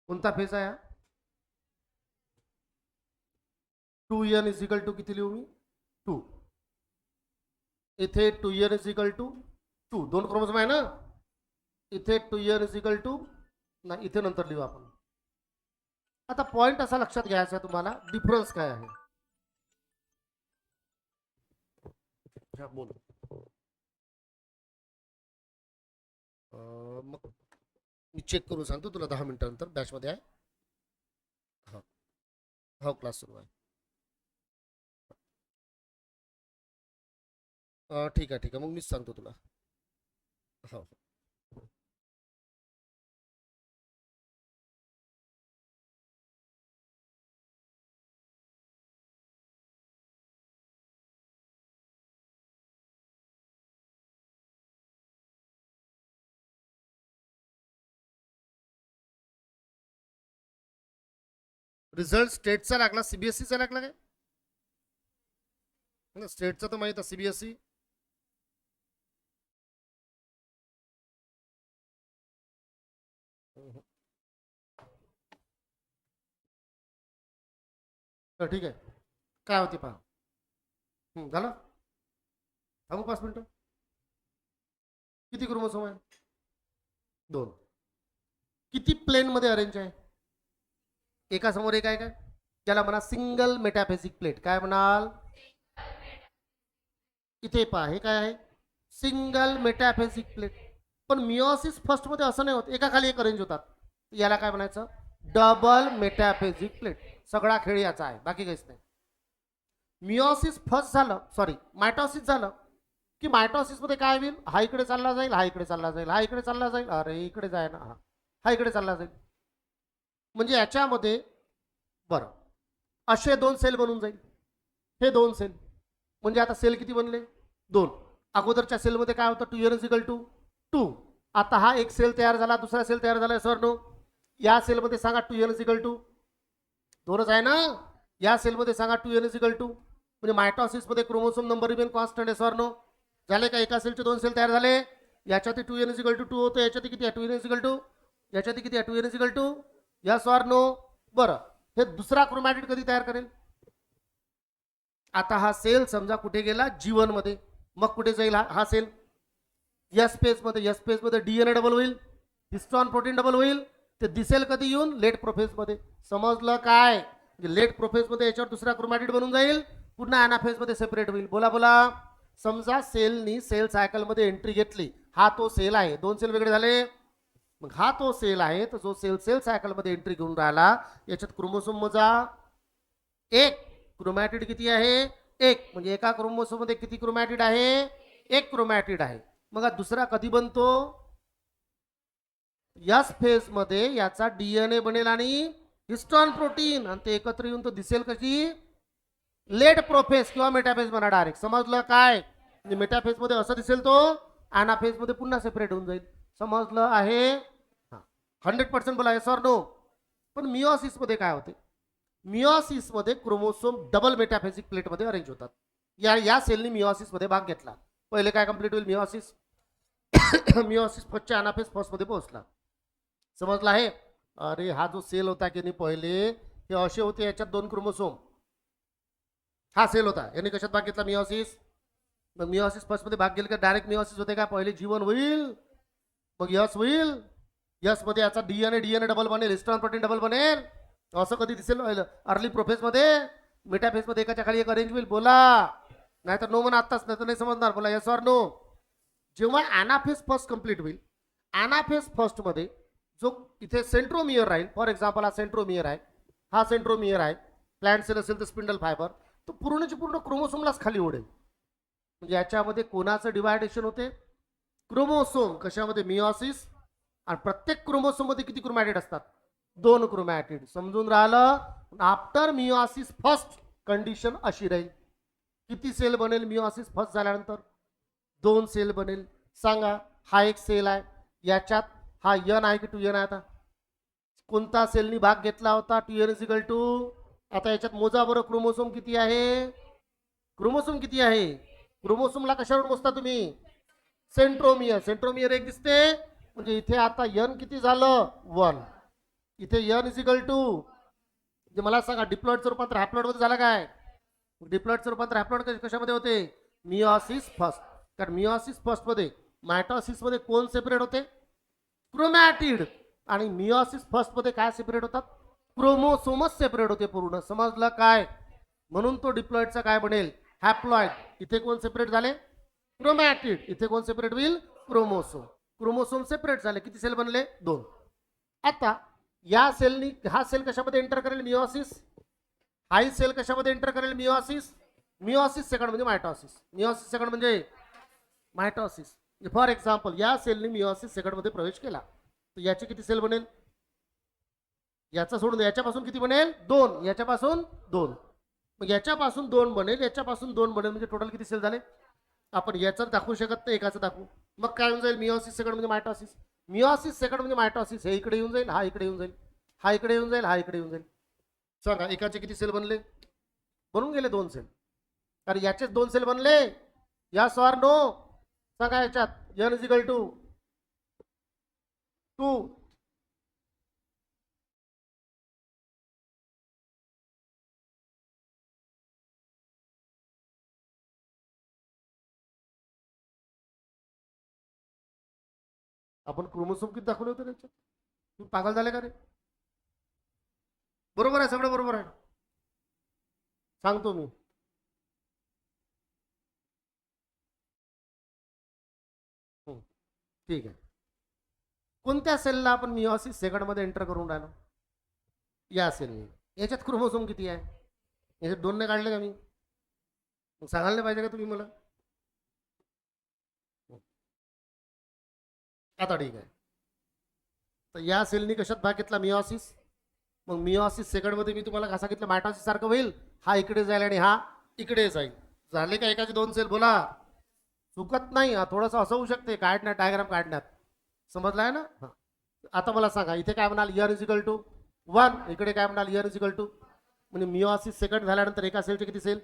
[SPEAKER 1] कोणता फेज आहे? 2n इज इक्वल टू किती लिहू मी? 2. इथे 2n is equal to 2. 2 chromosome आहे ना. इथे 2n इज इक्वल टू, नाही इथे नंतर लिहू आपण. आता पॉइंट असा लक्षात घ्यायचा तुम्हाला, डिफरन्स काय आहे. बोल. मग मी चेक करून सांगतो तुला 10 मिनिटानंतर. बॅचमध्ये आहे. हा. हो क्लास सुरू आहे. ठीक आहे ठीक आहे, मग मीच सांगतो तुला. हो. रिझल्ट स्टेटचा लागला, सीबीएसईचा लागला काय? स्टेटचा तर माहित आहे, सीबीएसई. ठीक आहे, काय होते पहा. झालं, थांबू 5 मिनिटं. किती क्रोमोसोम आहे? 2. किती प्लेन मध्ये अरेंज आहे? एका समोर एक आहे काय? ज्याला म्हणा सिंगल मेटाफेसिक प्लेट. काय म्हणाल? इथे पहा, हे काय आहे? Single metaphasic plate. पण मिओसिस फर्स्ट मध्ये असं नाही होत, एका खाली एक अरेंज होतात. याला काय म्हणायचं? Double metaphasic plate. सगळा खेळ याचा आहे, बाकी काहीच नाही. मिओसिस फर्स्ट झालं, सॉरी मायटॉसिस झालं की मायटॉसिस मध्ये काय होईल? हा इकडे चालला जाईल, हा इकडे चालला जाईल, हा इकडे चालला जाईल, अरे इकडे जाय ना, हा इकडे चालला जाईल. म्हणजे याच्यामध्ये बरं असे 2 सेल बनून जाईल. हे 2 सेल म्हणजे आता सेल किती बनले? 2. अगोदरच्या सेलमध्ये काय होतं? 2n = 2. आता हा एक सेल तयार झाला, दुसरा सेल तयार झाला, सर नो. या सेलमध्ये सांगा 2n = 2च आहे ना. या सेलमध्ये सांगा 2n = 2. म्हणजे मायटॉसिस मध्ये क्रोमोसोम नंबर रिमेन कॉन्स्टंट आहे, सर नो. झाले का? एका सेलचे 2 सेल तयार झाले. याच्यात 2n = 2 होतं, याच्यात किती आहे? 2n = 2. याच्यात किती आहे? 2n = 2. या सर नो. बरं, हे दुसरा क्रोमॅटिड कधी तयार करेल? आता हा सेल समजा कुठे गेला? G1 मध्ये. मग कुठे जाईल हा सेल? एस फेज मध्ये. एस फेज मध्ये डीएनए डबल होईल, हिस्टॉन प्रोटीन डबल होईल. ते दिसेल कधी? येऊन लेट प्रोफेज मध्ये. समजलं काय? लेट प्रोफेज मध्ये याच्यावर दुसरा क्रोमॅटिड बनून जाईल, पुन्हा अनाफेज मध्ये सेपरेट होईल. बोला बोला. समजा सेलनी सेल सायकल मध्ये एंट्री घेतली. हा तो सेल आहे, 2 सेल वेगळे झाले. मग हा तो सेल आहे, तर जो सेल सेल सायकल मध्ये एंट्री घेऊन राहिला, याच्यात क्रोमोसोम मोजा. 1. क्रोमॅटिड किती आहे? 1. म्हणजे एका क्रोमोसोम मध्ये किती क्रोमॅटिड आहे? 1 क्रोमॅटिड आहे. मग दुसरा कधी बनतो? याच फेज मध्ये याचा डीएनए बनेल आणि हिस्टॉन प्रोटीन, आणि ते एकत्र येऊन तो दिसेल कशी? लेट प्रोफेज किंवा मेटाफेज म्हणा डायरेक्ट. समजलं काय? म्हणजे मेटाफेज मध्ये असं दिसेल तो, अनाफेज मध्ये पुन्हा सेपरेट होऊन जाईल. समजलं आहे? 100% बोला, सर नो. पण मिओसिस मध्ये काय होते? मिओसिस मध्ये क्रोमोसोम डबल मेटाफेसिक प्लेट मध्ये अरेंज होतात. या सेलनी मिओसिस मध्ये भाग घेतला. पहिले काय कंप्लीट होईल? मिओसिस. मिओसिस फर्स्टच्या अनाफेज फर्स्ट मध्ये पोहोचला. समजला आहे? अरे हा जो सेल होता की नाही पहिले, हे असे होते, याच्यात 2 क्रोमोसोम. हा सेल होता, यांनी कशात भाग घेतला? मिओसिस. मग मिओसिस फर्स्ट मध्ये भाग गेला का डायरेक्ट मिओसिस होते का? पहिले G1 होईल, मग यस होईल. यस मध्ये याचा डीएनए डबल बनेल, हिस्टॉन प्रोटीन डबल बनेल. असं कधी दिसेल? अर्ली प्रोफेज मध्ये. मेटाफेज मध्ये एकाच्या खाली एक अरेंज होईल. बोला, नाहीतर नो म्हणा आत्ताच, नाही तर नाही समजणार. बोला यस ऑर नो. जेव्हा अनाफेज फर्स्ट कंप्लीट होईल, अनाफेज फर्स्ट मध्ये जो इथे सेंट्रोमियर राहील, फॉर एक्झाम्पल हा सेंट्रोमियर आहे, हा सेंट्रोमियर आहे. प्लांट सेल असेल तर स्पिंडल फायबर, तो पूर्णची पूर्ण क्रोमोसोमलाच खाली ओढेल. म्हणजे याच्यामध्ये कोणाचं डिवायडेशन होते? क्रोमोसोम. कशामध्ये? मिओसिस. आणि प्रत्येक क्रोमोसोम मध्ये किती क्रोमॅटिड असतात? 2 क्रोमॅटिड. समजून राहिलं? आफ्टर मिओसिस फर्स्ट कंडिशन अशी राहील. किती सेल बनेल मिओसिस फर्स्ट झाल्यानंतर? 2 सेल बनेल. सांगा, हा एक सेल आहे, याच्यात हा यन आहे की 2n आहे? आता कोणता सेलनी भाग घेतला होता? 2n = 2. आता याच्यात मोजा बरं, क्रोमोसोम किती आहे? क्रोमोसोम किती आहे? क्रोमोसोमला कशावर मोजता तुम्ही? सेंट्रोमियर. सेंट्रोमियर एक दिसते, म्हणजे इथे आता n किती झालं? 1. इथे n = 2. म्हणजे मला सांगा, डिप्लॉइडचं रूपांतर हॅप्लॉइड मध्ये झालं काय? डिप्लॉइडचं रूपांतर हॅप्लॉइड कशामध्ये होते? Meiosis first. कारण मिओसिस फर्स्ट मध्ये मायटॉसिस मध्ये कोण सेपरेट होते? क्रोमॅटिड. आणि मिओसिस फर्स्ट मध्ये काय सेपरेट होतात? क्रोमोसोमच सेपरेट होते पूर्ण. समजलं काय? म्हणून तो डिप्लॉइडचा काय बनेल? हॅप्लॉइड. इथे कोण सेपरेट झाले? क्रोमॅटिड. इथे कोण सेपरेट होईल? क्रोमोसोम. क्रोमोसोम सेपरेट झाले, किती सेल बनले? 2. आता या सेलनी हा सेल कशामध्ये एंटर करेल? मिओसिस. हाही सेल कशामध्ये एंटर करेल? मिओसिस. मिओसिस सेकंड म्हणजे मायटॉसिस. मिओसिस सेकंड म्हणजे मायटॉसिस. फॉर एक्झाम्पल, या सेलनी मिओसिस सेकंड मध्ये प्रवेश केला, तर याचे किती सेल बनेल? याचा सोडून याच्यापासून किती बनेल? 2. याच्यापासून 2. मग याच्यापासून 2 बनेल, याच्यापासून 2 बनेल, म्हणजे टोटल किती सेल झाले? आपण याचं दाखवू शकत नाही, एकाचं दाखवू. मग काय होऊन जाईल? मिओसिस सेकंड म्हणजे मायटॉसिस. मिओसिस सेकंड म्हणजे मायटॉसिस. हे इकडे येऊन जाईल, हा इकडे येऊन जाईल, हा इकडे येऊन जाईल, हा इकडे येऊन जाईल. सांगा एकाचे किती सेल बनले? बनून गेले 2 सेल. कारण याचेच 2 सेल बनले. Yes or no? सांगा याच्यात n इज इक्वल टू 2. आपण क्रोमोसोम किती दाखवले होते त्याच्यात? तुम्ही पागल झाले का रे? बरोबर आहे, सगळं बरोबर आहे. सांगतो मी. ठीक आहे. कोणत्या सेलला आपण मिओसिस सेकंड मध्ये एंटर करून राहिलो? या सेलने. याच्यात क्रोमोसोम किती आहे? याच्यात 2 ने काढले का मी? मग सांगायला नाही पाहिजे का तुम्ही मला? आता ठीक आहे. तर या सेलनी कशात भाग घेतला? मिओसिस. मग मिओसिस सेकंड मध्ये मी तुम्हाला कसं सांगितलं मायटोसिस सारखं होईल. हा इकडे जाईल आणि हा इकडे जाईल. झाले का एकाचे 2 सेल? बोला. चुकत नाही. थोडंसं असं होऊ शकते काढण्यात, डायग्राम काढण्यात. समजलं आहे ना? आता मला सांगा इथे काय म्हणाल? n is equal to 1. इकडे काय म्हणाल? n is equal to. म्हणजे मिओसिस सेकंड झाल्यानंतर एका सेलचे किती सेल?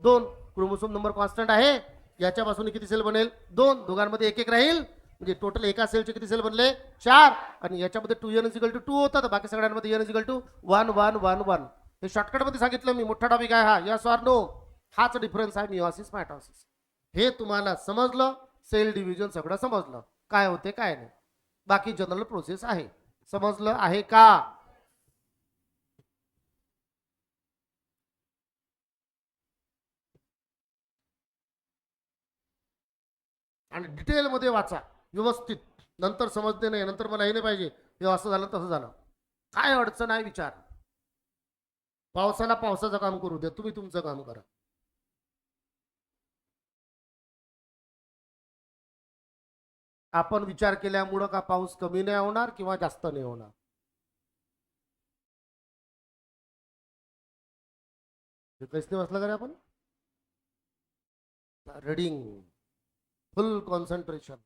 [SPEAKER 1] 2. क्रोमोसोम नंबर कॉन्स्टंट आहे. याच्यापासून किती सेल बनेल? 2. दोघांमध्ये एक एक राहील. म्हणजे टोटल एका सेलचे किती सेल बनले? 4. आणि याच्यामध्ये 2n इज इक्वल टू 2 होतं. तर बाकी सगळ्यांमध्ये n इज इक्वल टू 1 1 1 1. हे शॉर्टकट मध्ये सांगितलं मी. मोठा टॉपिक आहे हा. Yes or no? हाच डिफरन्स आहे मिओसिस मायटोसिस. हे तुम्हाला समजलं? सेल डिव्हिजन सगळं समजलं काय होते काय नाही. बाकी जनरल प्रोसेस आहे. समजलं आहे का? आणि डिटेल मध्ये वाचा व्यवस्थित. नंतर समजते नाही, नंतर मला हे नाही पाहिजे हे असं झालं तसं झालं. काय अडचण आहे विचार. पावसाला पावसाचं काम करू द्या, तुम्ही तुमचं काम करा. आपण विचार केल्यामुळं का पाऊस कमी नाही होणार किंवा जास्त नाही होणार? कैसे वाचलं का रे आपण? Reading full concentration.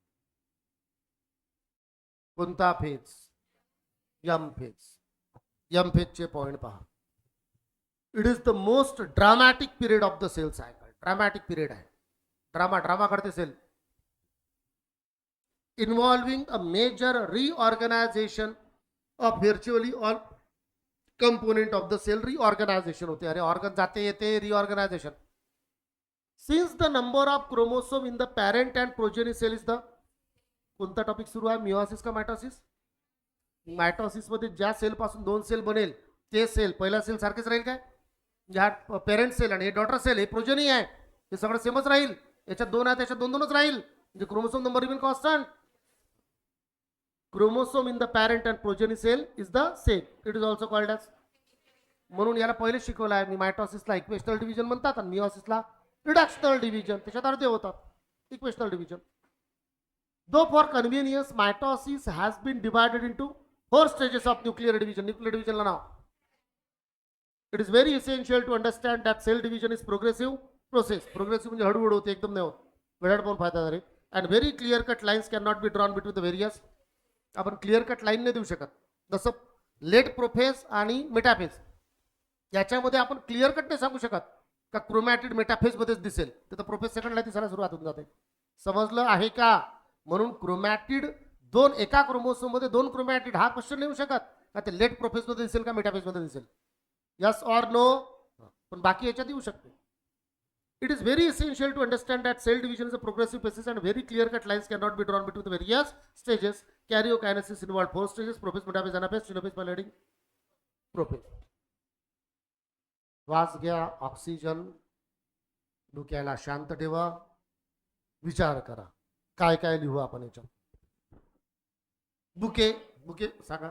[SPEAKER 1] कोणता फेज? M phase. यम फेजचे पॉइंट पहा. It is the most dramatic period of the cell cycle. Dramatic period आहे. ड्रामा करते cell. Involving a major reorganisation of virtually all component of the cell. Reorganisation होते. अरे organ जाते येते, reorganisation. Since the number of chromosome in the parent and progeny cell is the. कोणता topic सुरू आहे? Meiosis का mitosis? Mitosis मध्ये ज्या सेल पासून 2 सेल बनेल ते सेल पहिला सेल सारखेच राहील काय? ह्या पेरेंट सेल आणि हे डॉटर सेल हे प्रोजेनी आहे. हे सगळं सेमच राहील. याच्यात 2 आहे त्याच्यात 2 राहील. म्हणजे chromosome number remain constant. Chromosome in the parent and progeny cell is the same. It is also called as. म्हणून याला पहिले शिकवलं आहे मी. मायटोसिसला इक्वेशनल डिव्हिजन म्हणतात आणि मिओसिसला रिडक्शनल डिव्हिजन. त्याच्यात अर्धे होतात. Equational division. Though for convenience, mitosis has been divided into 4 stages of nuclear division. Nuclear division la now. It is very essential to understand that cell division is progressive process. Progressive म्हणजे हळूहळू होते, एकदम नाही होत. वेळात पण फायदा झाले. And very clear cut lines cannot be drawn between the various. आपण क्लिअर कट लाईन नाही देऊ शकत. जसं लेट प्रोफेज आणि मेटाफेज याच्यामध्ये आपण क्लिअर कट नाही सांगू शकत का क्रोमॅटिड मेटाफेज मध्येच दिसेल. तर प्रोफेज सेकंडला दिसायला सुरुवात होऊन जाते. समजलं आहे का? म्हणून क्रोमॅटिड एका क्रोमोसोम मध्ये 2 क्रोमॅटिड हा क्वेश्चन नाही येऊ शकत का ते लेट प्रोफेज मध्ये दिसेल का मेटाफेज मध्ये दिसेल. Yes or no? पण बाकी याच्यात येऊ शकते. It is very essential to understand that cell division is a progressive process and very clear cut lines can not be drawn between the various stages. Karyokinesis involve 4 stages. Prophase, metaphase, anaphase, telophase, पायलोडिंग, prophase. श्वास घ्या, oxygen. डोक्याला शांत ठेवा. विचार करा काय काय लिहू आपण याच्यात. बुके बुके सांगा.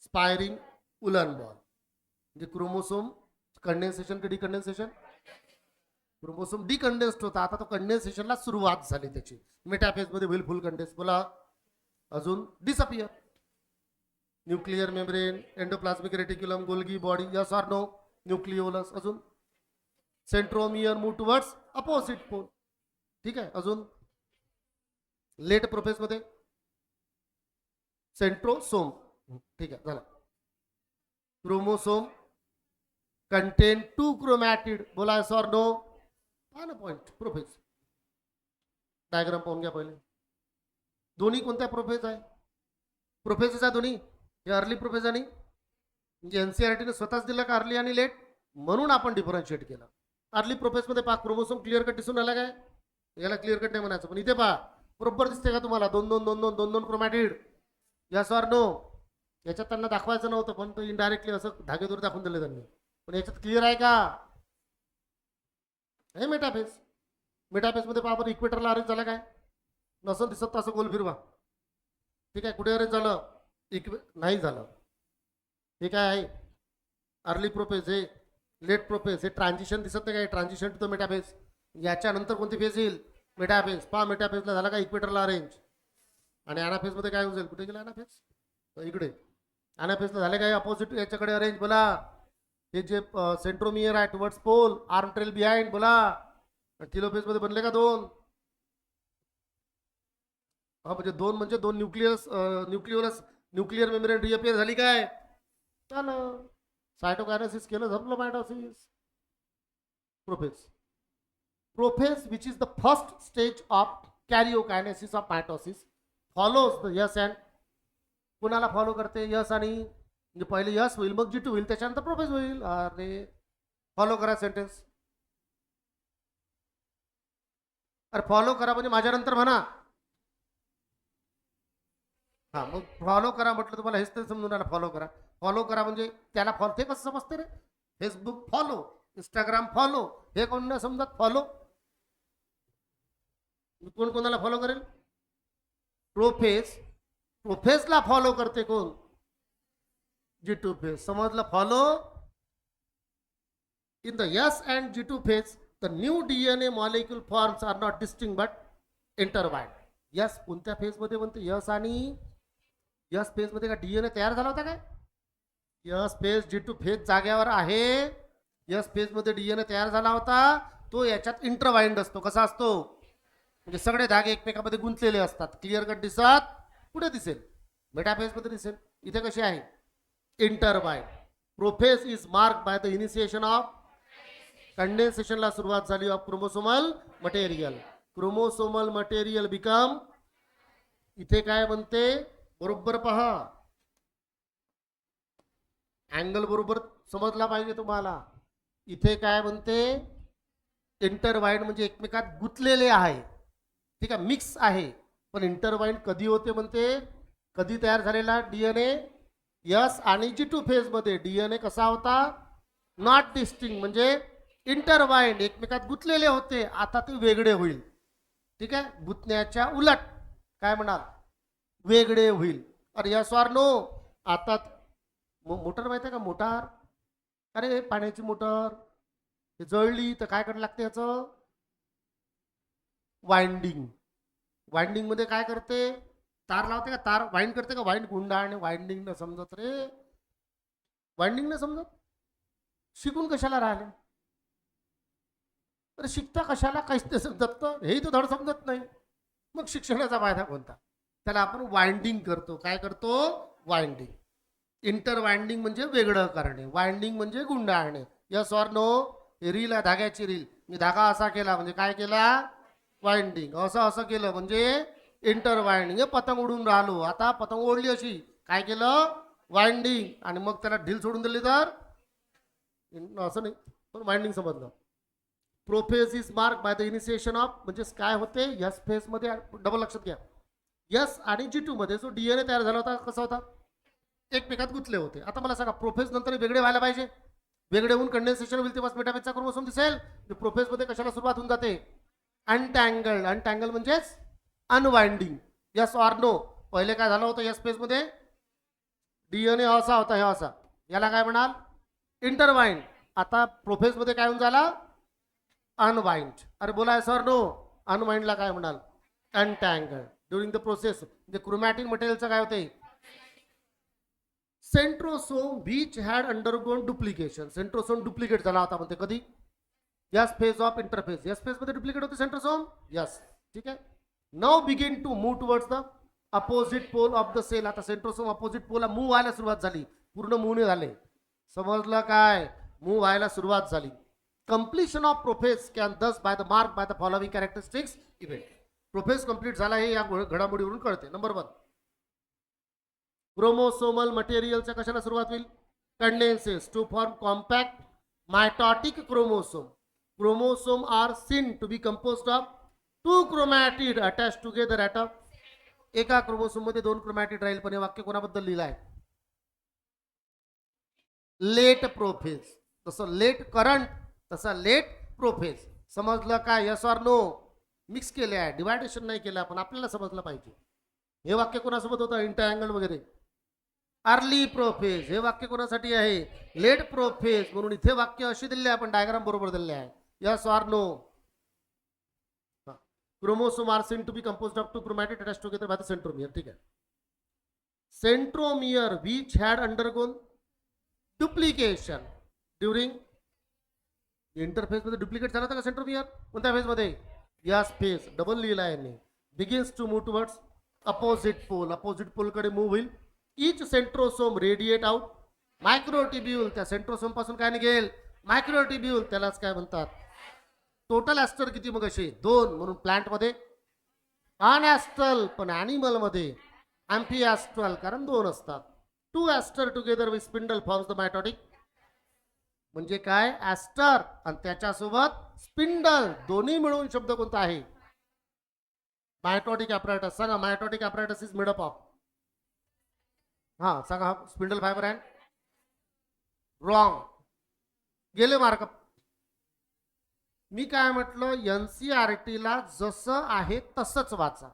[SPEAKER 1] स्पायरिंग उलन बॉल म्हणजे क्रोमोसोम कंडेन्सेशन की डिकंडेन्सेशन? क्रोमोसोम डिकंडेन्स्ड होता. आता तो कंडेन्सेशनला सुरुवात झाली त्याची. मेटाफेज मध्ये होईल फुल कंडेन्स. बोला अजून. Disappear. Nuclear membrane, endoplasmic reticulum, Golgi body. Yes or no? Nucleolus. अजून centromere move towards opposite pole. ठीक आहे. अजून लेट प्रोफेज मध्ये सेंट्रोसोम. ठीक आहे झालं. Chromosome contain two chromatid. बोला यस ऑर नो. हा ना पॉइंट. प्रोफेज डायग्राम पाहून घ्या पहिले. दोन्ही कोणत्या प्रोफेज आहे? प्रोफेसेस आहे दोन्ही. हे अर्ली प्रोफेज आणि म्हणजे एनसीआरटीने स्वतःच दिलं का अर्ली आणि लेट, म्हणून आपण डिफरन्शिएट केलं. अर्ली प्रोफेसमध्ये पहा क्रोमोसोम क्लिअर कट दिसून आला काय? याला क्लिअर कट नाही म्हणायचं, पण इथे पहा बरोबर दिसते का तुम्हाला? दोन दोन दोन दोन दोन दोन क्रोमॅटिड. Yes or no. याच्यात त्यांना दाखवायचं नव्हतं, पण तो इनडायरेक्टली असं धागेदोर दाखवून दिले त्यांनी. पण याच्यात क्लिअर आहे का? हे मेटाफेस. मेटाफेसमध्ये पहा बरं इक्वेटरला अरेंज झाला काय? नसं दिसत असं गोल फिरवा. ठीक आहे, कुठे अरेंज झालं? नाही झालं. हे काय आहे? Early prophase. हे लेट प्रोफेज. हे ट्रान्झिशन दिसत नाही काय? Transition to the metaphase. याच्यानंतर कोणती फेज येईल? मेटाफेज. पहा मेटाफेजला झाला का इक्वेटरला अरेंज. आणि अनाफेजमध्ये काय होऊन जाईल? कुठे गेला अनाफेज? इकडे. अनाफेजला झाले काय? अपोजिट याच्याकडे अरेंज. बोला. हे जे सेंट्रोमियर आहे towards pole, arm trail behind. बोला. टिलोफेजमध्ये बनले का दोन? हा म्हणजे दोन न्यूक्लियर मेम्ब्रेन रिअपियर झाली काय? झालं. सायटोकायनेसिस केलं, झालं mitosis. Prophase. Prophase which is the first stage of कॅरिओकायनेसिस of mitosis follows the yes and. कुणाला फॉलो करते? यस आणि म्हणजे पहिले यस होईल, मग G2 होईल, त्याच्यानंतर प्रोफेज होईल. अरे फॉलो करा सेंटेन्स. अरे फॉलो करा म्हणजे माझ्यानंतर म्हणा. हा मग फॉलो करा म्हटलं तुम्हाला हेच तर समजून आला. फॉलो करा. फॉलो करा म्हणजे त्याला फॉलो. ते कसं समजते रे? फेसबुक फॉलो, इंस्टाग्राम फॉलो, हे कोण नाही समजत फॉलो. कोण कोणाला फॉलो करेल? प्रोफेज. प्रोफेजला फॉलो करते कोण? G2 phase. समजलं? Follow. In the yes and G2 phase the new DNA molecule forms are not distinct but intertwined. Yes कोणत्या फेज मध्ये बनते? यस आणि यस फेज मध्ये का DNA तयार झाला होता काय? यस फेज G2 फेज जाग्यावर आहे. यस फेज मध्ये DNA तयार झाला होता. तो याच्यात इंटरवाइंड असतो. कसा असतो? म्हणजे सगळे धागे एकमेकांमध्ये गुंतलेले असतात. क्लिअर कट दिसत पुढे दिसेल. मेटाफेज मध्ये दिसेल. इथे कसे आहे? Intertwined. Prophase is mark by the initiation of कंडेन्सेशनला सुरुवात झाली of chromosomal material. Chromosomal material become. इथे काय बनते? बरोबर पहा. अँगल बरोबर समजला पाहिजे तुम्हाला. इथे काय बनते? इंटरवाइंड म्हणजे एकमेकात गुंतलेले आहे. ठीक आहे, मिक्स आहे. पण इंटरवाइंड कधी होते म्हणते? कधी तयार झालेला DNA? यस आणि G2 फेज मध्ये. DNA कसा होता? नॉट डिस्टिंक्ट म्हणजे इंटरवाइंड, एकमेकात गुंतलेले होते. आता ते वेगळे होईल. ठीक आहे, गुंतण्याच्या उलट काय म्हणाल? वेगळे होईल. अरे यस ऑर नो. आता मोटर माहिती आहे का? मोटार. अरे पाण्याची मोटर जळली तर काय करायला लागते? याचं वाइंडिंग. वाइंडिंग मध्ये काय करते? तार लावते का? तार वाइंड करते का? वाइंड गुंडा आणि वाइंडिंग न समजत रे. वाइंडिंग न समजत. शिकून कशाला राहिले? अरे शिकता कशाला? काहीच नाही समजत. हेही तो धड समजत नाही. मग शिक्षणाचा फायदा कोणता? त्याला आपण वाइंडिंग करतो. काय करतो? वाइंडिंग. इंटर वाइंडिंग म्हणजे वेगळं करणे. वाइंडिंग म्हणजे गुंडाळणे. Yes or no. रील आहे धाग्याची रील. मी धागा असा केला म्हणजे काय केला? वाइंडिंग. असं केलं म्हणजे इंटर वाइंडिंग. हे पतंग उडून राहिलो, आता पतंग ओढली अशी, काय केलं? वाइंडिंग. आणि मग त्याला ढील सोडून दिली तर असं नाही, पण वाइंडिंग समजलं. Prophase is mark by the initiation of म्हणजे काय होते? यस फेज मध्ये. डबल लक्षात घ्या. यस आणि G2 मध्ये जो DNA तयार झाला होता कसा होता? एकमेकात गुंतले होते. आता मला सांगा प्रोफेज नंतर वेगळे व्हायला पाहिजे. वेगळे होऊन कंडेन्सेशन होईल तेव्हा मेटाफेजचा क्रोमोसोम दिसेल. प्रोफेज मध्ये कशाला सुरुवात होऊन जाते? अनटँगल्ड. अनटँगल म्हणजेच अनवाइंडिंग. Yes or no. पहिले काय झालं होतं? यस फेज मध्ये DNA असा होता, हे असा, याला काय म्हणाल? इंटरवाइंड. आता प्रोफेज मध्ये काय होऊन झाला? अनवाइंड. अरे बोला यस ऑर नो. अनवाइंडला काय म्हणाल? अनटँगल्ड. ड्युरिंग द प्रोसेस म्हणजे क्रोमॅटिन मटेरियलचं काय होते? Centrosome which had undergone duplication. Centrosome duplicate झाला होता म्हणते. कधी? S phase of interphase. S phase मध्ये डुप्लिकेट होते सेंट्रोसोम. यस. ठीक आहे. Now begin to move towards the opposite pole of the cell. आता सेंट्रोसोम अपोजिट पोलला मूव्ह व्हायला सुरुवात झाली. पूर्ण मूव्ह नाही झाले. समजलं काय? मूव्ह व्हायला सुरुवात झाली. Completion of prophase can thus by the mark by the following characteristics event. Prophase complete झाला हे या घडामोडीवरून कळते. नंबर 1, क्रोमोसोमल मटेरियलच्या कशाला सुरुवात होईल? Condenses to form compact mitotic chromosome. Chromosome are seen to be composed of 2 chromatid attach together at a. एका chromosome मध्ये 2 क्रोमॅटिड राहील. पण हे वाक्य कोणाबद्दल लिहिलं आहे? Late prophase. तसं लेट करंट, तसा लेट प्रोफेस. समजलं काय? Yes or no? मिक्स केले आहे, डिवायडेशन नाही केलं, पण आपल्याला समजलं पाहिजे. हे वाक्य कोणासोबत होतं? इंटरअँगल वगैरे. अर्ली प्रोफेस हे वाक्य कोणासाठी आहे? Late prophase. म्हणून इथे वाक्य अशी दिले आहे, आपण डायग्राम बरोबर दिले आहे. Yes or no? Chromosome are seen to be composed of 2 chromatid attached together by the centromere. ठीक आहे. Centromere which had undergone duplication during interphase मध्ये डुप्लिकेट झाला होता का सेंट्रोमियर? कोणत्या फेज मध्ये? Yes phase. डबल लिहिला आहे. Begins to move towards opposite pole. Opposite pole कडे मूव्ह होईल. Each centrosome radiate out microtubule. त्या सेंट्रोसोम पासून काय निघेल? मायक्रोट्युब्यूल. त्यालाच काय म्हणतात? टोटल ॲस्टर किती मग असे? 2. म्हणून प्लांट मध्ये अनॲस्ट्रल, पण ॲनिमल मध्ये अँफिॲस्ट्रल, कारण 2 असतात. 2 aster together with spindle forms the mitotic. म्हणजे काय? ॲस्टर आणि त्याच्यासोबत स्पिंडल दोन्ही मिळून शब्द कोणता आहे? Mitotic apparatus. सांगा, mitotic apparatus is made up of. हा सांगा. Spindle fibre and wrong. गेले मार्क. मी काय म्हटलं? NCERT ला जसं आहे तसंच वाचा.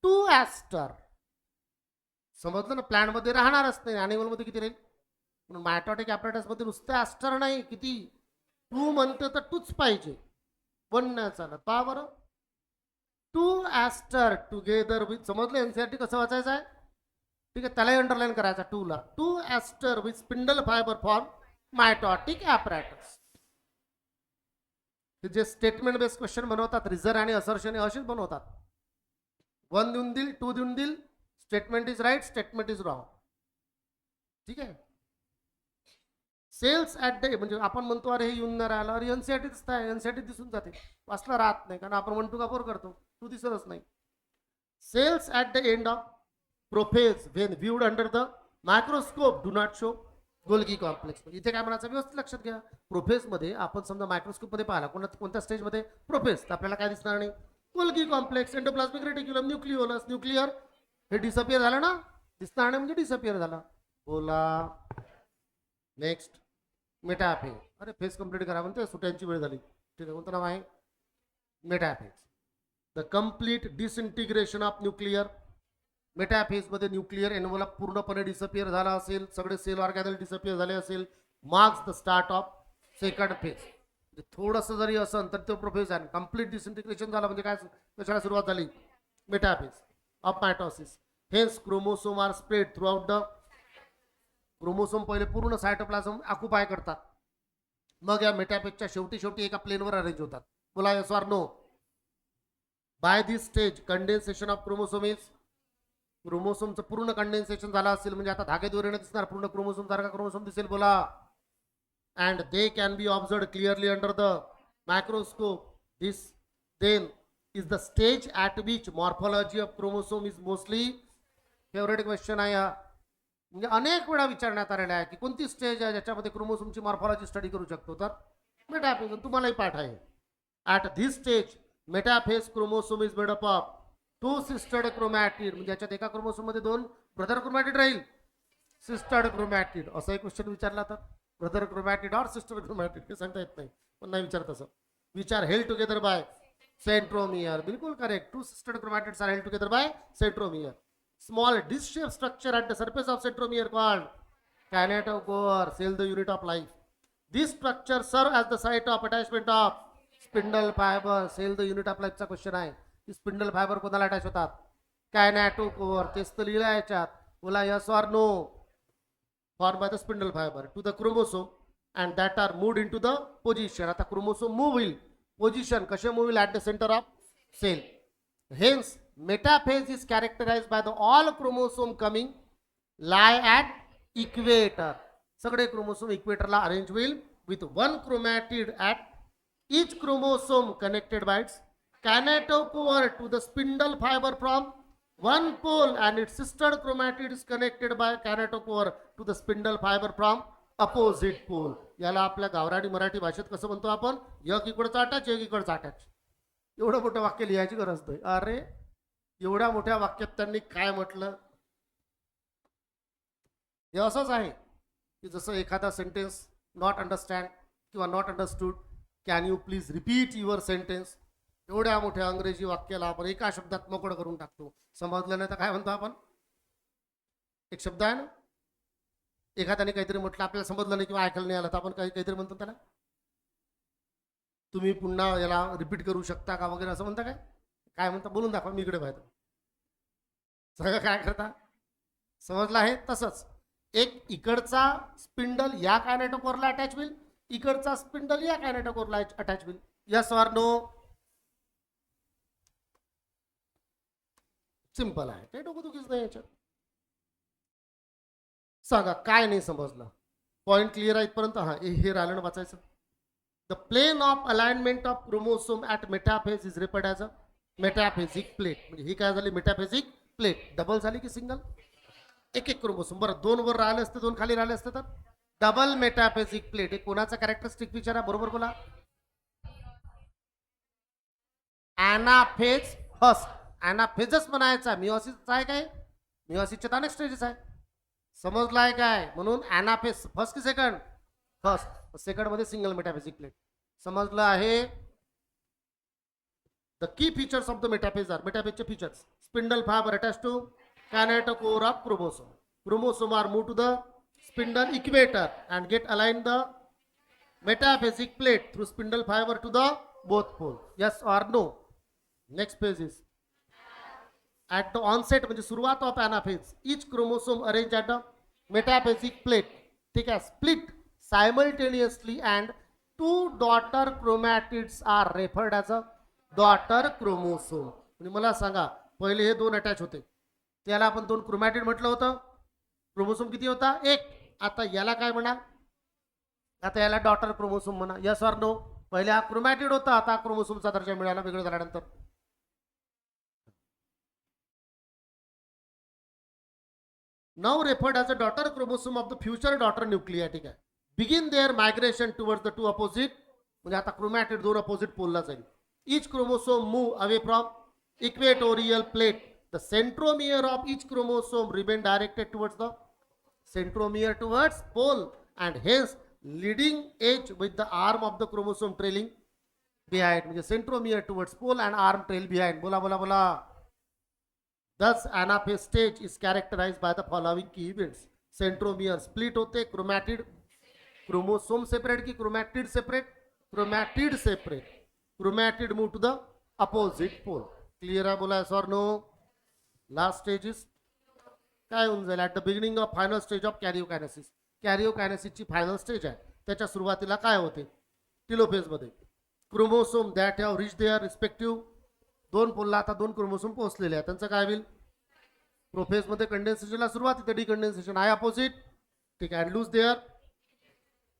[SPEAKER 1] 2 ॲस्टर. समजलं ना? प्लॅन मध्ये राहणारच नाही. ॲनिमल मध्ये किती राहील? म्हणून मायटॉटिक ॲपॅरेटस मध्ये नुसतं ॲस्टर नाही, किती 2 म्हणते तर 2च पाहिजे. 1 नाही चालत. पहा बरं. 2 ॲस्टर टुगेदर विथ. समजलं NCERT कसं वाचायचं आहे? ठीक आहे, त्यालाही अंडरलाईन करायचा 2 ला. 2 aster with spindle fibre form mitotic apparatus. जे स्टेटमेंट बेस्ड क्वेश्चन बनवतात, रिझर आणि असर्शन असेच बनवतात. 1 देऊन देईल, 2 देऊन देईल. Statement is right, statement is wrong. ठीक आहे. सेल्स ॲट द, म्हणजे आपण म्हणतो अरे हे येऊन नाही राहिलं, अरे NCERT दिसत आहे. NCERT दिसून जाते, वाचला राहत नाही, कारण आपण 1 to 4 करतो. 2 दिसतच नाही. Cells at the end of prophase when viewed under the microscope do not show Golgi complex. इथे काय म्हणायचं? व्यवस्थित लक्षात घ्या. प्रोफेस मध्ये आपण समजा मायक्रोस्कोप मध्ये पाहिला, कोणत्या स्टेज मध्ये? प्रोफेस. तर आपल्याला काय दिसणार नाही? Golgi complex, endoplasmic reticulum, nucleolus. Nuclear हे डिसअपियर झालं ना? दिसणार नाही म्हणजे डिसअपियर झाला. बोला. Next metaphase. अरे फेज कंप्लीट करा म्हणते, सुट्यांची वेळ झाली. ठीक आहे, कोणतं नाव आहे? Metaphase. The complete disintegration of nuclear. Metaphase मध्ये न्यूक्लियर एनव्हलप पूर्णपणे डिसअपियर झाला असेल, सगळे सेल ऑर्गॅनल डिसअपियर झाले असेल, marks the start of second phase. थोडंसं जरी असेल तर तो प्रोफेज आहे. कंप्लीट डिसइंटिग्रेशन झालं म्हणजे काय? कशाला सुरुवात झाली? Metaphase of mitosis. Hence chromosome are spread throughout the. Chromosome पहिले पूर्ण सायटोप्लाझम ऑक्युपाय करतात, मग या मेटाफेजच्या शेवटी शेवटी एका प्लेनवर अरेंज होतात. बोला yes or no? By this stage condensation of chromosome is. क्रोमोसोमचं पूर्ण कंडेन्सेशन झालं असेल म्हणजे आता धागे दोरीने दिसणार, पूर्ण क्रोमोसोम सारखा क्रोमोसोम दिसेल. बोला. And they can be observe clearly under the microscope. This then is the stage at which morphology of chromosome is mostly. Favourite question आहे हा. म्हणजे अनेक वेळा विचारण्यात आलेला आहे की कोणती स्टेज आहे ज्याच्यामध्ये क्रोमोसोमची मॉर्फॉलॉजी स्टडी करू शकतो? तर मेटाफेज. तुम्हालाही पाठ आहे. At this stage metaphase chromosome is made up of 2 sister chromatid. म्हणजे याच्यात एका क्रोमोसोम मध्ये 2 ब्रदर क्रोमॅटिड राहील. Sister chromatid. असा एक क्वेश्चन विचारला तर ब्रदर क्रोमॅटिड और सिस्टर क्रोमॅटिड हे सांगता येत नाही, पण नाही विचारत असं. विचार हेल्ड टुगेदर बाय सेंट्रोमियर. बिलकुल correct. 2 sister chromatids are held together by centromere. Small disc-shaped structure at the surface of centromere called kinetochore cell, the unit of life. This structure serve as the site of attachment of spindle fiber. Cell the unit of life चा question आहे. Spindle fibre कोणाला attach होतात? Kinetochore. तेच तर लिहिलं याच्यात. बोला yes or no? Form by the spindle fibre to the chromosome and that are moved into the position. आता क्रोमोसोम मूव्ह होईल, पोझिशन कसे मूव्ह होईल? At the centre of cell. Hence metaphase is characterized by the all chromosome coming lie at equator. सगळे chromosome इक्वेटरला arrange होईल with one chromatid at each chromosome connected by its kinetochore to the spindle fiber from one pole and its sister chromatid is connected by kinetochore to the spindle fiber from opposite pole. याला आपल्या गावरानी मराठी भाषेत कसं म्हणतो आपण? एक इकडचा attach, एक इकडचा अटॅच. एवढं मोठं वाक्य लिहायची गरज नाही. अरे एवढ्या मोठ्या वाक्यात त्यांनी काय म्हटलं? हे असंच आहे की जसं एखादा सेंटेन्स नॉट अंडरस्टँड किंवा not understood, can you please repeat your sentence, एवढ्या मोठ्या अंग्रेजी वाक्याला आपण एका शब्दात मोकळं करून टाकतो. समजलं नाही तर काय म्हणतो आपण? एक शब्द आहे ना, एखाद्याने काहीतरी म्हटलं आपल्याला समजलं नाही किंवा ऐकायला नाही आलं तर आपण काहीतरी म्हणतो त्याला, तुम्ही पुन्हा याला रिपीट करू शकता का वगैरे असं म्हणता. काय म्हणता? बोलून दाखवा, मी इकडे पाहतो. सगळं काय करता? समजलं आहे? तसंच एक इकडचा स्पिंडल या कायनेटोकोरला अटॅच होईल, इकडचा स्पिंडल या कायनेटोकोरला अटॅच होईल. Yes or no? सिंपल आहे, काही डोकंदुखीच नाही याच्यात. सांगा काय नाही समजलं? पॉइंट क्लिअर आहे इथपर्यंत? हा, हे राहिलं ना वाचायचं. The plane of alignment of chromosome at metaphase is referred as a metaphasic plate. म्हणजे ही काय झाली? Metaphasic plate. डबल झाली की सिंगल? एक एक क्रोमोसोम. बरं, दोन वर राहिले असते, दोन खाली राहिले असते तर डबल मेटाफेजिक प्लेट. एक कोणाचा कॅरेक्टरिस्टिक विचारा, बरोबर बोला. Anaphase first. ॲनाफेजच म्हणायचा. मिओसिसचा आहे काय? मिओसिसच्या अनेक स्टेजेस आहे. समजलाय काय? म्हणून ॲनाफेज फर्स्ट की सेकंड? फर्स्ट. सेकंड मध्ये सिंगल मेटाफेजिक प्लेट. समजलं आहे? The key features of the metaphase are, मेटाफेजचे features: spindle fibre attach to kinetochore of chromosome. Chromosome are moved to the spindle equator and get aligned the metaphasic plate through spindle fiber to the both pole. Yes or no? Next page is at the onset म्हणजे सुरुवात of anaphase, each chromosome arranged at the metaphasic plate, ठीक आहे, split simultaneously and two daughter chromatids are referred as a daughter chromosome. म्हणजे मला सांगा, पहिले हे दोन अटॅच होते, त्याला आपण दोन क्रोमॅटिड म्हटलं होतं. क्रोमोसोम किती होता? एक. आता याला काय म्हणा? आता याला डॉटर क्रोमोसोम म्हणा. Yes or no? पहिले हा क्रोमॅटिड होता, आता क्रोमोसोमचा दर्जा मिळाला वेगळं झाल्यानंतर. Now referred as a daughter chromosome of the future daughter nuclei. ठीक आहे. Begin their migration towards the two opposite. म्हणजे आता क्रोमॅटिड दोन अपोजिट पोलला जाईल. Each chromosome move away from equatorial plate. The centromere of each chromosome remain directed towards the centromere towards pole and hence leading edge with the arm of the chromosome trailing behind. म्हणजे centromere towards pole and arm trail behind. बोला बोला बोला. Thus anaphase stage is characterized by the following key events. Centromere split होते, chromatid, chromosome separate की chromatid separate? Chromatid separate. Chromatid move to the opposite pole. Clear आहे? बोला yes or no? Last stage is काय होऊन जाईल? At the beginning of final stage of karyokinesis. कॅरिओकायनेसिसची final stage आहे, त्याच्या सुरुवातीला काय होते? टिलोफेजमध्ये chromosome that have reach their respective दोन पोलला आता दोन क्रोमोसोम पोहोचलेले आहेत, त्यांचं काय होईल? प्रोफेजमध्ये कंडेन्सेशनला सुरुवात इथे डिकंडेन्सेशन आहे अपोजिट, ठीक आहे, and loose there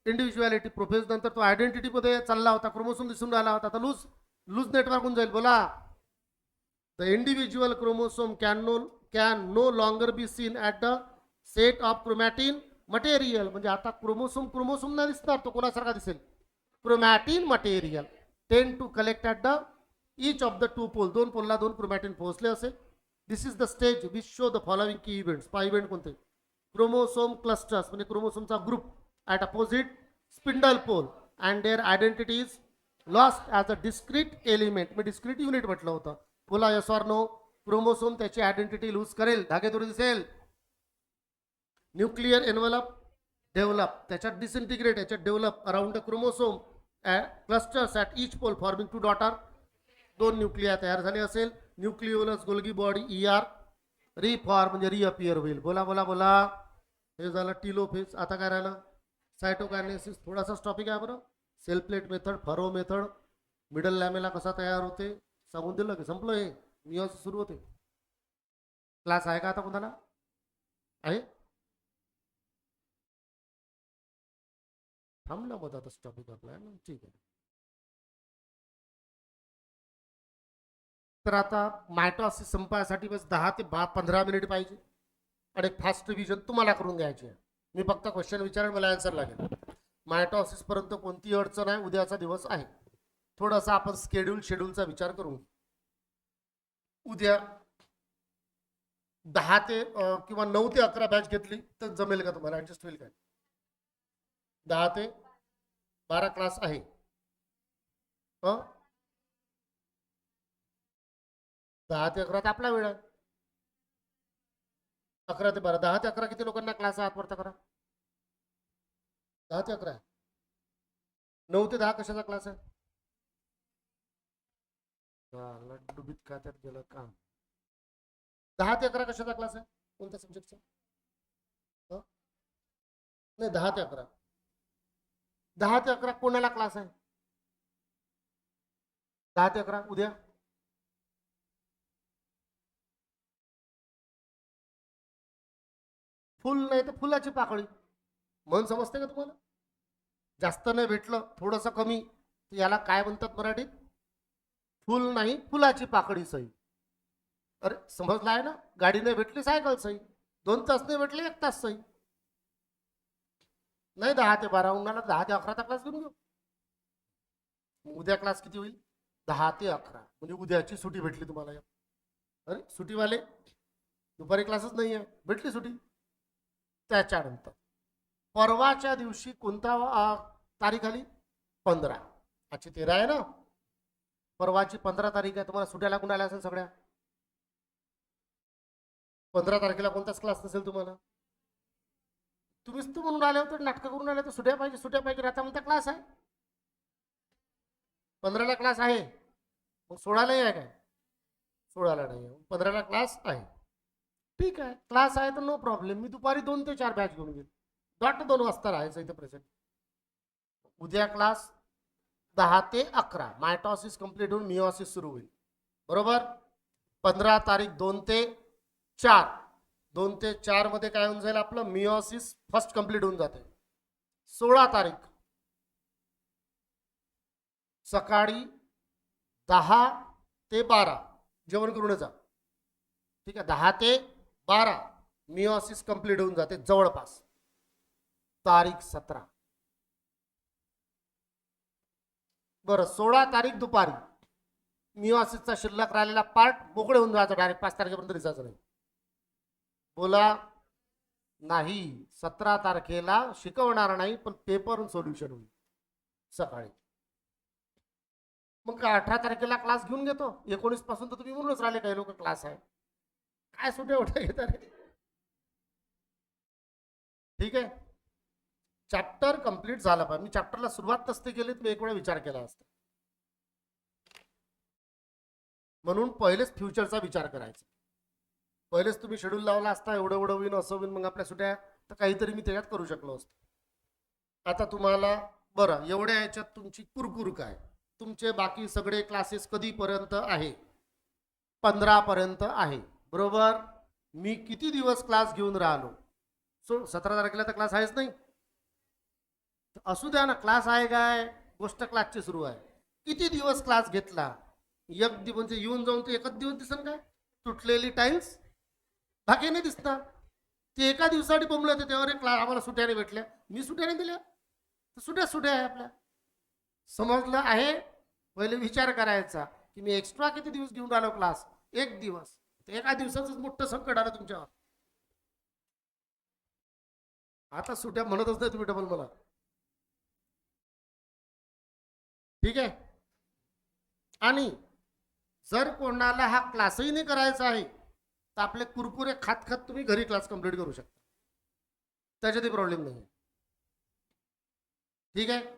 [SPEAKER 1] individuality. Prophase नंतर तो आयडेंटिटीमध्ये चालला होता, क्रोमोसोम दिसून राहिला होता, आता लूज नेटवर्क होऊन जाईल. बोला. The individual chromosome can no longer be seen at the set of chromatin material. म्हणजे आता क्रोमोसोम नाही दिसणार, तो कोणासारखा दिसेल? Chromatin material. Tend to collect at the each of the two pole. दोन पोलला दोन क्रोमॅटिन पोहोचले असेल. This is the stage which show the following key events. पहा इव्हेंट कोणते? क्रोमोसोम क्लस्टर्स म्हणजे क्रोमोसोमचा group at opposite spindle pole and their identity is lost as a discrete element. मी डिस्क्रीट युनिट म्हटलं होतं. बोला यस ऑर नो? क्रोमोसोम त्याची identity lose करेल, धागेदोरी दिसेल. न्यूक्लियर एनव्हलप डेव्हलप, त्याच्यात डिसइंटिग्रेट, याच्यात develop around the chromosome clusters at each pole forming two daughter. दोन न्यूक्लिया तयार झाले असेल. Nucleolus Golgi body ER reform म्हणजे रिअपियर होईल. बोला बोला बोला. हे झालं टिलोफेज. आता काय राहिलं? सायटोकायनेसिस. थोडासाच टॉपिक आहे बरं. Cell plate method, furrow method, middle lamella कसा तयार होते सांगून दिलं की संपलं. हे मिओसिस सुरू होते. क्लास आहे का आता कोणाला? आहे? थांबला मधातच टॉपिक आपला आहे ना, ठीक आहे. तर आता मायटॉसिस संपायसाठी बस 10 ते 15 मिनिट पाहिजे आणि एक फास्ट रिव्हिजन तुम्हाला करून द्यायची आहे. मी फक्त क्वेश्चन विचारेन, मला आन्सर लागेल. मायटॉसिस पर्यंत कोणतीही अडचण आहे? उद्याचा दिवस आहे. थोडासा आपण शेड्यूलचा विचार करू. उद्या 10 ते किंवा 9 ते 11 बॅच घेतली तर जमेल का तुम्हाला? ऍडजस्ट होईल काय? 10 ते 12 क्लास आहे. 10 ते 11 आपला वेळ आहे. 11 ते 12, 10 ते 11 किती लोकांना क्लास आहे? आत्मर्थ करा. 10 ते 11. 9 ते 10 कशाचा क्लास आहे? डुबीत खात्यात गेलं काम. 10 ते 11 कशाचा क्लास आहे? कोणत्या सब्जेक्टचा? नाही, 10 ते 11. 10 ते 11 कोणाला क्लास आहे? 10 ते 11 उद्या. फुल नाही तर फुलाची पाकळी. मन समजते का तुम्हाला? जास्त नाही भेटलं, थोडंसं कमी, याला काय म्हणतात मराठीत? फुल नाही, फुलाची पाकळी सही. अरे समजला आहे ना? गाडी नाही भेटली, सायकल सही. 2 तास नाही भेटले, 1 तास सही. नाही 10 ते 12 उन्हाला 10 ते 11 क्लास घेऊन घेऊ. उद्या क्लास किती होईल? 10 ते 11 म्हणजे उद्याची सुट्टी भेटली तुम्हाला. अरे सुट्टीवाले दुपारी क्लासच नाही आहे, भेटली सुट्टी. त्याच्यानंतर परवाच्या दिवशी कोणता तारीख आली? 15. आजची 13 आहे ना, परवाची 15 तारीख आहे. तुम्हाला सुट्या लागून आल्या असेल सगळ्या. 15 तारखेला कोणताच क्लास नसेल तुम्हाला. तुम्हीच तर म्हणून आले होते, नाटकं करून आले तर सुट्या पाहिजे आता म्हणता क्लास आहे. 15ला क्लास आहे, मग 16ला आहे काय? 16ला नाही आहे, 15ला क्लास आहे. ठीक आहे, क्लास आहे तर नो प्रॉब्लेम. मी दुपारी 2 ते 4 बॅच घेऊन घेईन. 2 वाजता राहायचं इथं प्रेझेंट. उद्या क्लास 10 ते 11. मायटॉसिस कंप्लीट होऊन मिओसिस सुरू होईल. बरोबर. 15 तारीख 2 ते 4. 2 ते 4 मध्ये काय होऊन जाईल आपलं? मिओसिस फर्स्ट कंप्लीट होऊन जाते. 16 तारीख सकाळी 10 ते 12 जेवण करून जा. ठीक आहे, 10 ते 12 मिओसिस कंप्लीट होऊन जाते जवळपास. तारीख 17. बरं, 16 तारीख दुपारी मिओसिसचा शिल्लक राहिलेला पार्ट मोकळे होऊन जायचं. डायरेक्ट 5 तारखेपर्यंत दिसायचं नाही. बोला नाही. 17 तारखेला शिकवणार नाही, पण पेपर सोल्युशन होईल सकाळी. मग 18 तारखेला क्लास घेऊन घेतो. 19 पासून तर तुम्ही म्हणूनच राहिले काही लोक क्लास आहे. काय सुट्या उठ्या घेतात? ठीक आहे, चॅप्टर कंप्लीट झाला पाहिजे. मी चॅप्टरला सुरुवात नसते केली तर मी एक वेळा विचार केला असता. म्हणून पहिलेच फ्युचरचा विचार करायचा. पहिलेच तुम्ही शेड्यूल लावला असता, एवढं होईन असं होईन, मग आपल्या सुट्या तर काहीतरी मी त्याच्यात करू शकलो असतो. आता तुम्हाला बरं, एवढ्या याच्यात तुमची कुरकुर काय? तुमचे बाकी सगळे क्लासेस कधीपर्यंत आहे? 15 पर्यंत आहे. बरोबर. मी किती दिवस क्लास घेऊन राहिलो? 17 तारखेला तर क्लास आहेच नाही. असू द्या ना, क्लास आहे काय, गोष्ट क्लासची सुरू आहे. किती दिवस क्लास घेतला? एक दिवस म्हणजे येऊन जाऊन ते एकच दिवस दिसन काय? तुटलेली टाईल्स बाकी नाही दिसणार. ते एका दिवसासाठी बोंबले होते, त्यावर क्लास आम्हाला सुट्याने भेटल्या. मी सुट्याने दिल्या, सुट्या आहे आपल्या. समजलं आहे? पहिले विचार करायचा की मी एक्स्ट्रा किती दिवस घेऊन राहिलो क्लास. 1 दिवस. एका दिवसाच मोठं संकट आलं तुमच्यावर. आता सुट्या म्हणतच नाही तुम्ही डबल मला. ठीक आहे. आणि जर कोणाला हा क्लासही नाही करायचा आहे तर आपले कुरकुरे खात तुम्ही घरी क्लास कंप्लीट करू शकता. त्याच्यातही प्रॉब्लेम नाही. ठीक आहे.